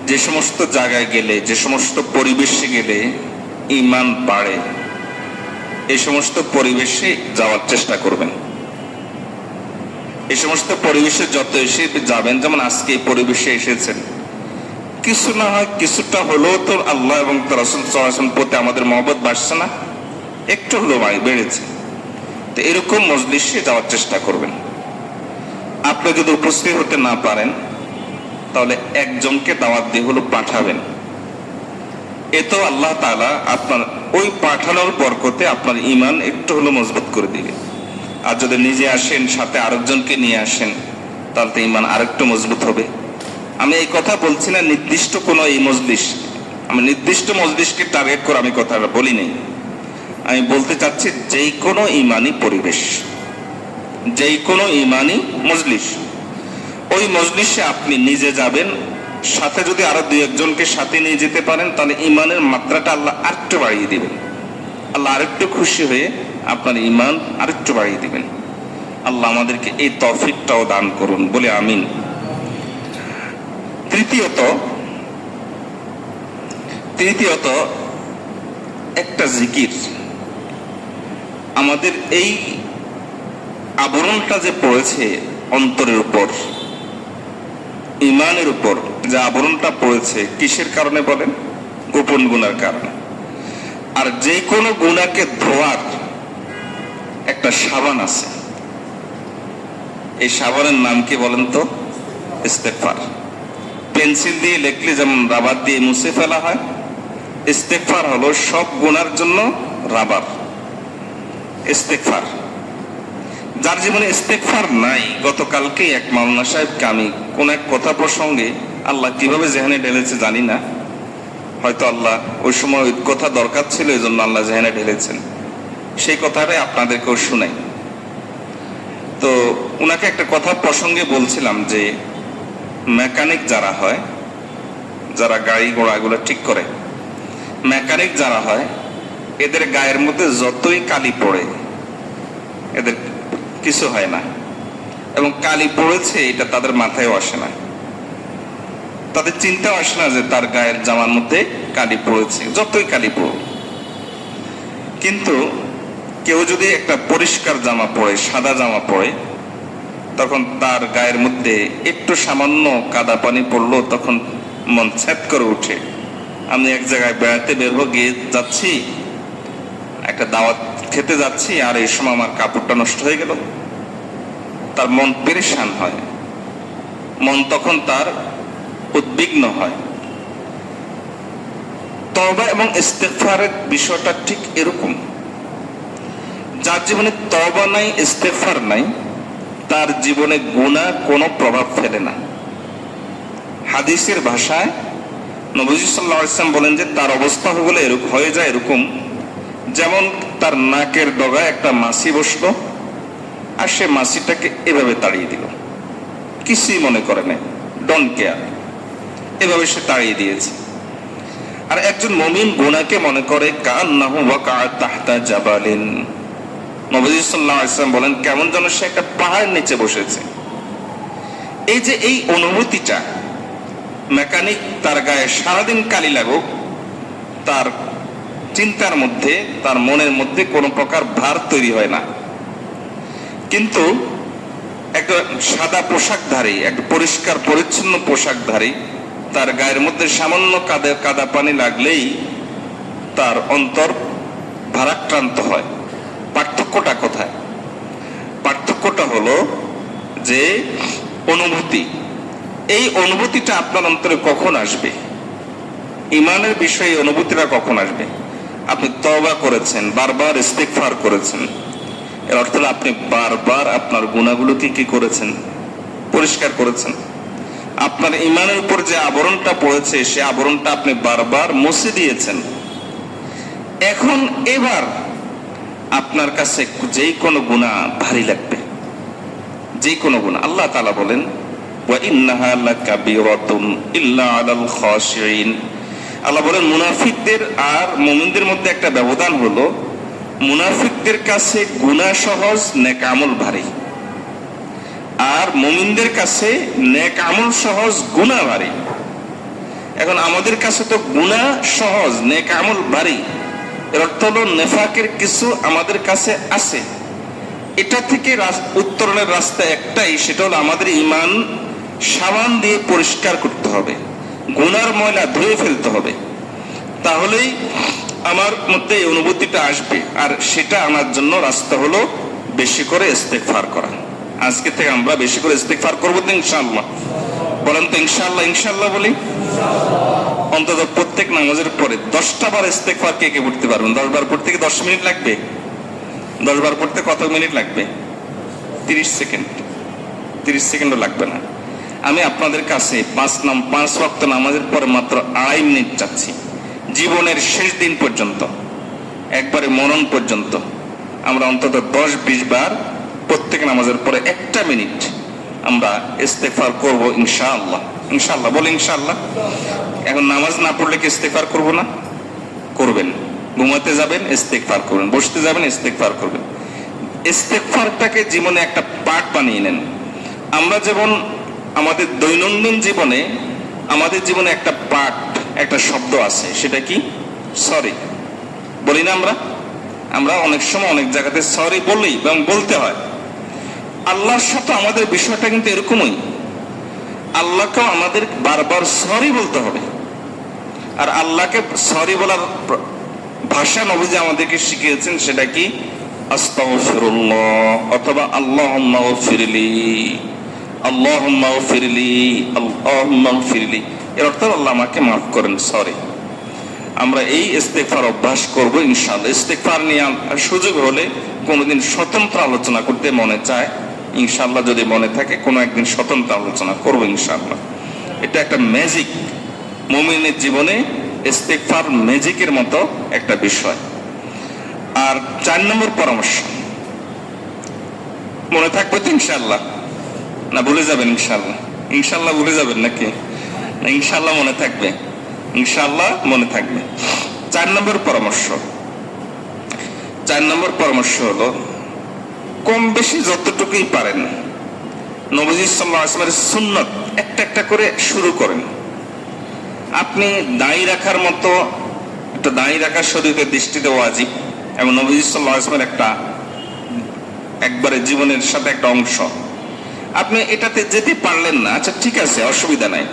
যে সমস্ত জায়গায় গেলে, যে সমস্ত পরিবেশে গেলে ঈমান বাড়ে, এই সমস্ত পরিবেশে যাওয়ার চেষ্টা করবেন। এই সমস্ত পরিবেশে যত এসে যাবেন, যেমন আজকে এই পরিবেশে এসেছেন, কিছু না হয় কিছুটা হলেও তো আল্লাহ এবং তার রাসূল সাল্লাল্লাহু আলাইহি ওয়াসাল্লাম প্রতি আমাদের মহব্বত বাড়ছে না? একটু হলেও বেড়েছে। তো এরকম মজলিসে যাওয়ার চেষ্টা করবেন। আপনি যদি উপস্থিত হতে না পারেন, তাহলে একজনকে দাওয়াত দিয়ে হলো পাঠাবেন। এতেও আল্লাহ তাআলা আপনার ওই পাঠানোর বরকতে আপনার ঈমান একটু হলো মজবুত করে দিবে। আর যদি নিজে আসেন, সাথে আরেকজনকে নিয়ে আসেন, তাহলে তো ঈমান আরেকটু মজবুত হবে। আমি এই কথা বলছি না নির্দিষ্ট কোনো এই মজলিস, আমি নির্দিষ্ট মজলিসকে টার্গেট করে আমি কথাটা বলি নাই। আমি বলতে চাচ্ছি যেই কোনো ঈমানি পরিবেশ, যেই কোনো ঈমানি মজলিস, ওই মজলিসে আপনি নিজে যাবেন, সাথে যদি আরো 2-1জনকে সাথে নিয়ে যেতে পারেন, তাহলে ঈমানের মাত্রাটা আল্লাহ আরেকটু বাড়িয়ে দিবেন। আল্লাহ আরেকটু খুশি হয়ে আপনার ঈমান আরেকটু বাড়িয়ে দিবেন। আল্লাহ আমাদেরকে এই তৌফিকটাও দান করুন, বলে আমিন। তৃতীয়ত একটা জিকির, আমাদের এই আবরণটা যে পড়েছে অন্তরের উপর, ঈমানের উপর যে আবরণটা পড়েছে, কিসের কারণে বলেন? গোপন গুনার কারণে। আর যে কোনো গুনাহকে ধোয়ার একটা সাবান আছে, এই সাবানের নাম কি বলেন তো? ইস্তেগফার। পেন্সিল দিয়ে লিখলে যেমন রাবার দিয়ে মুছে ফেলা হয়, ইস্তেগফার হলো সব গুনার জন্য রাবার। ইস্তেগফার যার জীবনে ইস্তেগফার নাই, গতকালকেই এক মাওলানা সাহেবকে আমি কোন এক কথা প্রসঙ্গে, আল্লাহ কিভাবে জেহানে ঢেলেছে জানি না, হয়তো আল্লাহ ওই সময় ওই কথা দরকার ছিল, এই জন্য আল্লাহ জেহানে ঢেলেছেন, সেই কথাটাই আপনাদেরকেও শুনাই। তো উনাকে একটা কথা প্রসঙ্গে বলছিলাম যে মেকানিক যারা হয়, যারা গাড়ি ঘোড়াগুলো ঠিক করে, মেকানিক যারা হয়, এদের গায়ের মধ্যে যতই কালি পড়ে এদের কিছু হয় না, এবং কালি পড়েছে এটা তাদের মাথায়ও আসে না, তাদের চিন্তাও আসে না যে তার গায়ের জামার মধ্যে কালি পড়েছে, যতই কালি পড়ুক। কিন্তু কেউ যদি একটা পরিষ্কার জামা পরে, সাদা জামা পরে, তখন তার গায়ের মধ্যে একটু সামান্য কাদা পানি পড়লো তখন মন ছ্যাদ করে উঠে। আমি এক জায়গায় বেড়াতে বের হয়ে যাচ্ছি, একটা দাওয়াত খেতে যাচ্ছি, আর এই সময় আমার কাপড়টা নষ্ট হয়ে গেল, তার মন পেরেশান হয়, মন তখন তার উদ্বিগ্ন হয়। তওবা এবং ইস্তেগফারের বিষয়টা ঠিক এরকম। যার জীবনে তওবা নাই, ইস্তেগফার নাই, তার জীবনে গুনাহ কোনো প্রভাব ফেলে না। হাদিসের ভাষায় নবীজি সাল্লাল্লাহু আলাইহি ওয়াসাল্লাম বলেন যে তার অবস্থা হয়ে যায় এরকম, যেমন তার নাকের ডগায় একটা মাছি বসলো, আর সে মাছিটাকে এভাবে তাড়িয়ে দিল, কিছুই মনে করে নাই, ডোন্ট কেয়ার, এভাবে সে তাড়িয়ে দিয়েছে। আর একজন মুমিন গুনাহকে মনে করে কান্নাহু ওয়াকাআ তাহতা জাবালিন, নবী সাল্লাল্লাহু আলাইহি ওয়াসাল্লাম বলেন কেমন যেন সে একটা পাহাড় নিচে বসেছে। এই যে এই অনুভূতিটা, মেকানিক তার গায়ে সারাদিন কালি লাগুক, তার চিন্তার মধ্যে, তার মনের মধ্যে কোনো প্রকার ভার তৈরি হয় না। কিন্তু একটা সাদা পোশাকধারী, একটা পরিষ্কার পরিচ্ছন্ন পোশাকধারী, তার গায়ের মধ্যে সামান্য কাদা পানি লাগলেই তার অন্তর ভারাক্রান্ত হয়। পার্থক্যটা কোথায়? পার্থক্যটা হলো যে অনুভূতি। এই অনুভূতিটা আপনার অন্তরে কখন আসবে? ঈমানের বিষয়ে অনুভূতিটা কখন আসবে? আপনি তওবা করেছেন, বারবার ইস্তেগফার করেছেন, এর অর্থ হলো আপনি বারবার আপনার গুনাহগুলোকে কি করেছেন? পরিষ্কার করেছেন। আপনার ঈমানের উপর যে আবরণটা পড়েছে, সে আবরণটা আপনি বারবার মুছে দিয়েছেন। এখন এবার আপনার কাছে যেই কোনো গুনাহ ভারী লাগবে, যেই কোনো গুনাহ, আল্লাহ তাআলা বলেন ওয়া ইন্নাহা লাকাবীরাতুন ইল্লা আলাল খাশিঈন। আল্লাহ বলেন মুনাফিকদের আর মুমিনদের মধ্যে একটা ব্যবধান হলো, মুনাফিকদের কাছে গুনাহ সহজ, নেক আমল ভারী, আর মুমিনদের কাছে নেক আমল সহজ, গুনাহ ভারী। এখন আমাদের কাছে তো গুনাহ সহজ, নেক আমল ভারী, এর অর্থ হলো নেফাকের কিছু আমাদের কাছে আছে। এটা থেকে উত্তরণের রাস্তা একটাই, সেটা হলো আমাদের ঈমান সাবান দিয়ে পরিষ্কার করতে হবে, গুনার ময়লা ধুয়ে ফেলতে হবে, তাহলেই আমার মধ্যে এই অনুভূতিটা আসবে। আর সেটা আমার জন্য রাস্তা হলো বেশি করে ইস্তেগফার করা। আজকে থেকে আমরা বেশি করে ইস্তেগফার করবো তো ইনশাআল্লাহ? বলেন তো ইনশাআল্লাহ। ইনশাআল্লাহ বলি। অন্তত প্রত্যেক নামাজের পরে 10টা বার ইস্তেগফার কে কে পড়তে পারবেন? 10 বার পড়তে কি 10 মিনিট লাগবে? 10 বার পড়তে কত মিনিট লাগবে? 30 সেকেন্ড। 30 সেকেন্ডও লাগবে না। আমি আপনাদের কাছে 5 ওয়াক্ত নামাজের পরে মাত্র 2.5 মিনিট চাচ্ছি। জীবনের শেষ দিন পর্যন্ত, একবারে মরণ পর্যন্ত আমরা অন্তত 10-20 বার প্রত্যেক নামাজের পরে 1টা মিনিট আমরা ইস্তেগফার করব ইনশাআল্লাহ। ইনশাআল্লাহ বলি ইনশাআল্লাহ। এখন নামাজ না পড়লে কি ইস্তেগফার করব না? করবেন। ঘুমাতে যাবেন ইস্তেগফার করবেন, বসতে যাবেন ইস্তেগফার করবেন। ইস্তেগফারটাকে জীবনে একটা পার্ট বানিয়ে নেন। আমরা যেমন আমাদের দৈনন্দিন জীবনে, আমাদের জীবনে একটা পার্ট, একটা শব্দ আছে, সেটা কি? সরি। বলি না আমরা অনেক সময় অনেক জায়গাতে সরি বলি এবং বলতে হয়। আল্লাহর সাথে আমাদের বিষয়টা কিন্তু এরকমই। আল্লাহকেও আমাদের বারবার সরি বলতে হবে। আর আল্লাহকে সরি বলার ভাষা নবীজি আমাদেরকে শিখিয়েছেন, সেটা কি? আস্তাগফিরুল্লাহ অথবা আল্লাহুম্মা গফিরলি, আল্লাহুম্মা গফিরলি, আল্লাহুম্মা গফিরলি, এর অর্থ আল্লাহ আমাকে মাফ করেন, সরি। আমরা এই ইস্তেগফার অভ্যাস করব ইনশাআল্লাহ। ইস্তেগফার নিয়ে সুযোগ হলে কোনোদিন স্বতন্ত্র আলোচনা করতে মনে চায় ইনশাআল্লাহ, যদি মনে থাকে কোনো একদিন স্বতন্ত্র আলোচনা করব ইনশাআল্লাহ। এটা একটা ম্যাজিক, মুমিনের জীবনে ইস্তেগফার ম্যাজিকের মতো একটা বিষয়। আর 4 নম্বর পরামর্শ মনে থাকবে তো ইনশাআল্লাহ, না ভুলে যাবেন ইনশাআল্লাহ? ইনশাআল্লাহ ভুলে যাবেন নাকি? ইনশাআল্লাহ মনে থাকবে, ইনশাআল্লাহ মনে থাকবে। 4 নম্বর পরামর্শ, 4 নম্বর পরামর্শ হলো কম বেশি যতটুকুই পারেন নবীজি সাল্লাল্লাহু আলাইহি ওয়াসাল্লামের সুন্নাত একটা একটা করে শুরু করেন। আপনি দাঁড়ি রাখার মতো একটা দাঁড়ি রাখার শরীরের দৃষ্টিতে ওয়াজিব এবং নবীজি সাল্লাল্লাহু আলাইহি ওয়াসাল্লামের একটা একবারে জীবনের সাথে একটা অংশ। আপনি এটাতে যেতে পারলেন না, আচ্ছা ঠিক আছে, অসুবিধা নাই।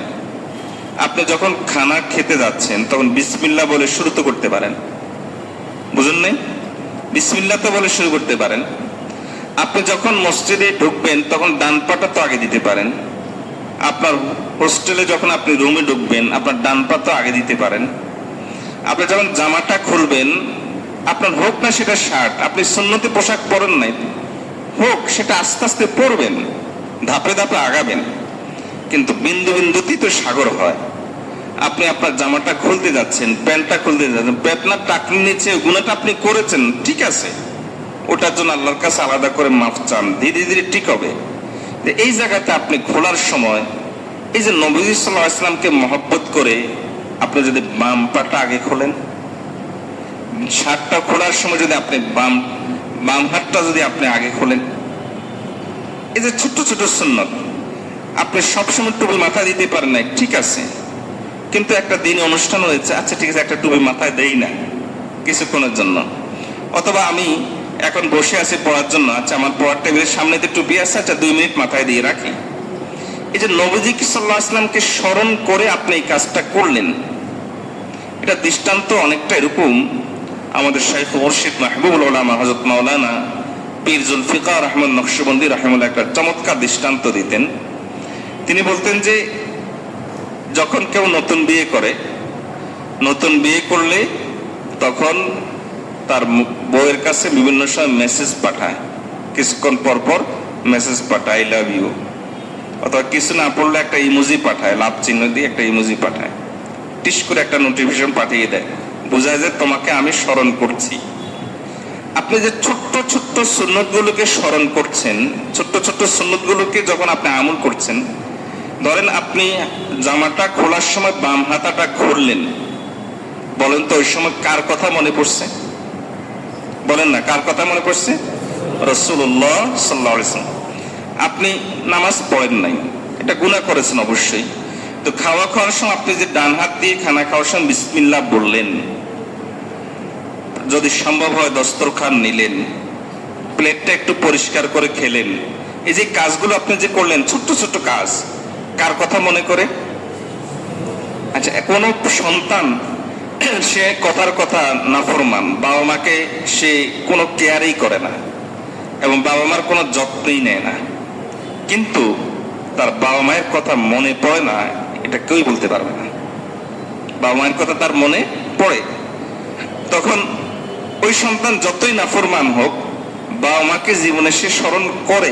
আপনি যখন খানা খেতে যাচ্ছেন তখন বিসমিল্লাহ বলে শুরু তো করতে পারেন, বুঝুন নাই? বিসমিল্লাহ তো বলে শুরু করতে পারেন। আপনি যখন মসজিদে ঢুকবেন তখন ডান পাটা তো আগে দিতে পারেন। আপনার হোস্টেলে যখন আপনি রুমে ঢুকবেন আপনার ডান পা তো আগে দিতে পারেন। আপনি যখন জামাটা খুলবেন, আপনার হোক না সেটা শার্ট, আপনি সুন্নতি পোশাক পরেন নাই, হোক সেটা আস্তে আস্তে পরবেন, ধাপে ধাপে আগাবেন। কিন্তু বিন্দু বিন্দুতেই তো সাগর হয়। আপনি আপনার জামাটা খুলতে যাচ্ছেন, প্যান্টটা খুলতে যাচ্ছেন, প্যান্টনার টাকনির নিচে গুনাহটা আপনি করেছেন, ঠিক আছে, ওটার জন্য আল্লাহর কাছে আলাদা করে মাফ চান, ধীরে ধীরে ঠিক হবে। এই জায়গাতে আপনি খোলার সময় এই যে নবী সাল্লাল্লাহু আলাইহি ওয়াসাল্লামকে মহব্বত করে আপনি যদি বাম পাটা আগে খোলেন, শার্টটা খোলার সময় যদি আপনি বাম হাতটা যদি আপনি আগে খোলেন, এই যে ছোট্ট ছোট সুন্নাত। আপনি সবসময় টুপি মাথায় দিতে পারেন না, ঠিক আছে, কিন্তু একটা দিন অনুষ্ঠান হয়েছে, আচ্ছা ঠিক আছে একটা টুপি মাথায় দেই না কিছুক্ষণের জন্য। অথবা আমি এখন বসে আছি পড়ার জন্য, আচ্ছা আমার পড়ার টেবিলের সামনে যে টুপি আছে, আচ্ছা 2 মিনিট মাথায় দিয়ে রাখি। এই যে নবীজি সাল্লাল্লাহু আলাইহি ওয়াসাল্লামকে স্মরণ করে আপনি এই কাজটা করলেন, এটা দৃষ্টান্ত অনেকটা এরকম আমাদের শাইখ মুর্শিদ মাহবুবুল উলামা হযরত মাওলানা পীর জুলফিকার আহমদ নকশবন্দি রাহিমাহুল্লাহ একটা চমৎকার দৃষ্টান্ত দিতেন। তিনি বলতেন যে যখন কেউ নতুন বিয়ে করে, নতুন বিয়ে করলে তখন তার বউয়ের কাছে বিভিন্ন সময় মেসেজ পাঠায়, কিছুক্ষণ পর পর মেসেজ পাঠায়, আই লাভ ইউ, অথবা কিছু না পড়লে একটা ইমোজি পাঠায়, লাভ চিহ্ন দিয়ে একটা ইমোজি পাঠায়, টিস করে একটা নোটিফিকেশন পাঠিয়ে দেয়, বোঝায় যে তোমাকে আমি স্মরণ করছি। আপনি যে ছোট্ট ছোট্ট সুন্নতগুলোকে স্মরণ করছেন, ছোট্ট ছোট্ট সুন্নতগুলোকে যখন আপনি আমল করছেন, ধরেন আপনি জামাটা খোলার সময় বাম হাতাটা খুললেন, বলেন তো ওই সময় কার কথা মনে পড়ছে? বলেন না, কার কথা মনে পড়ছে? রাসূলুল্লাহ সাল্লাল্লাহু আলাইহি ওয়াসাল্লাম। আপনি নামাজ পড়েন নাই, এটা গুনাহ করেছেন অবশ্যই। তো খাওয়ার সময় আপনি যে ডান হাত দিয়ে খানা খাওয়ার সময় বিসমিল্লাহ বললেন, যদি সম্ভব হয় দস্তরখান নিলেন, প্লেটটা একটু পরিষ্কার করে খেলেন, এই যে কাজগুলো আপনি যে করলেন ছোট্ট ছোট্ট কাজ, কার কথা মনে করে? আচ্ছা, কোনো সন্তান সে কথার কথা নাফরমান, বাবা মাকে সে কোনো কেয়ারই করে না এবং বাবা মার কোনো যত্নই নেয় না, কিন্তু তার বাবা মায়ের কথা মনে পড়ে না, এটা কেউই বলতে পারবে না। বাবা মায়ের কথা তার মনে পড়ে। তখন ওই সন্তান যতই নাফরমান হোক, বাবা মাকে জীবনে সে স্মরণ করে।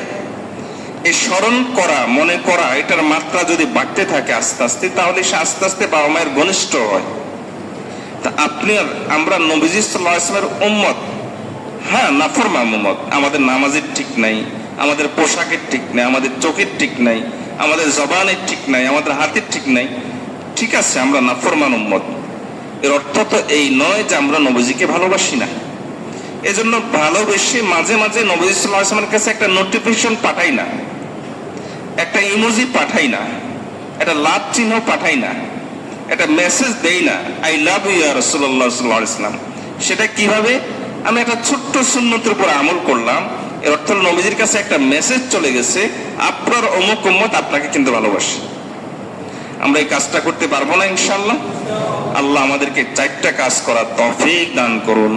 এই স্মরণ করা, মনে করা, এটার মাত্রা যদি বাড়তে থাকে আস্তে আস্তে, তাহলে সে আস্তে আস্তে বাবা মায়ের ঘনিষ্ঠ হয়। তা আপনি আর আমরা নবীজি সাল্লাল্লাহু আলাইহি ওয়াসাল্লামের উম্মত, হ্যাঁ নাফরমান উম্মত, আমাদের নামাজের ঠিক নাই, আমাদের পোশাকের ঠিক নাই, আমাদের চোখের ঠিক নাই, আমাদের জবানের ঠিক নাই, আমাদের হাতের ঠিক নাই, ঠিক আছে, আমরা নাফরমান উম্মত। এর অর্থ তো এই নয় যে আমরা নবীজিকে ভালোবাসি না। এজন্য ভালোবেসে মাঝে মাঝে নবীজি সাল্লাল্লাহু আলাইহি ওয়াসাল্লামের কাছে একটা নোটিফিকেশন পাঠাই না, একটা ইমোজি পাঠাই না, একটা লাভ চিহ্ন পাঠাই না, একটা মেসেজ দেই না, আই লাভ ইউ ইয়া রাসূলুল্লাহ সাল্লাল্লাহু আলাইহি ওয়াসাল্লাম। সেটা কিভাবে? আমি একটা ছোট্ট সুন্নতের উপর আমল করলাম, এর অর্থ নবীজির কাছে একটা মেসেজ চলে গেছে, আপনার অমুক উম্মত আপনাকে কিন্তু ভালোবাসে। আমরা এই কাজটা করতে পারবো না ইনশাআল্লাহ? আল্লাহ আমাদেরকে 4টা কাজ করার তৌফিক দান করুন।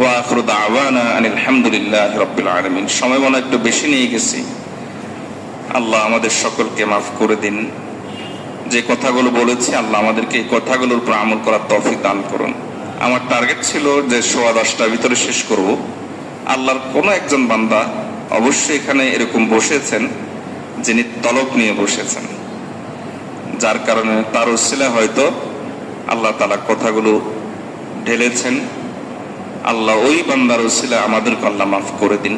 ওয়া আখিরু দাওয়ানা আনিল হামদুলিল্লাহি রাব্বিল আলামিন। সময় মনে একটু বেশি নিয়ে গেছি, আল্লাহ আমাদের সকলকে মাফ করে দিন। যে কথাগুলো বলেছি আল্লাহ আমাদেরকে এই কথাগুলোর উপর আমল করার তৌফিক দান করুন। আমার টার্গেট ছিল যে 10:15টার ভিতরে শেষ করব। আল্লাহর কোনো একজন বান্দা অবশ্যই এখানে এরকম বসেছেন যিনি তলব নিয়ে বসেছেন, যার কারণে তার উসিলা হয়তো আল্লাহ তাআলা কথাগুলো ঢেলেছেন। আল্লাহ ওই বান্দার উসিলা আমাদেরকে আল্লাহ মাফ করে দিন।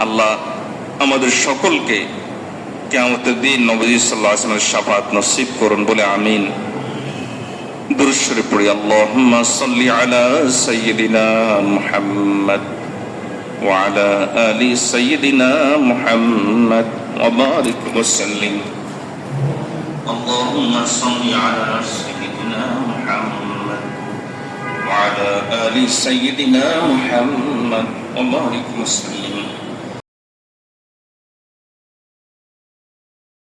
আল্লাহ আমাদের সকলকে কিয়ামতের দিন নবী সাল্লাল্লাহু আলাইহি ওয়াসাল্লামের শাফাআত নসিব করুন বলে আমিন। দুরূদ শরীফ পড়ি। আল্লাহুম্মা সাল্লি আলা সাইয়্যিদিনা মুহাম্মদ ওয়া আলা আলি সাইয়্যিদিনা মুহাম্মদ ওয়া বারিক ওয়া সাল্লিম। আল্লাহুম্মা সাল্লি আলা সাইয়্যিদিনা মুহাম্মদ ওয়া আলা আলি সাইয়্যিদিনা মুহাম্মদ ওয়া বারিক ওয়া সাল্লিম।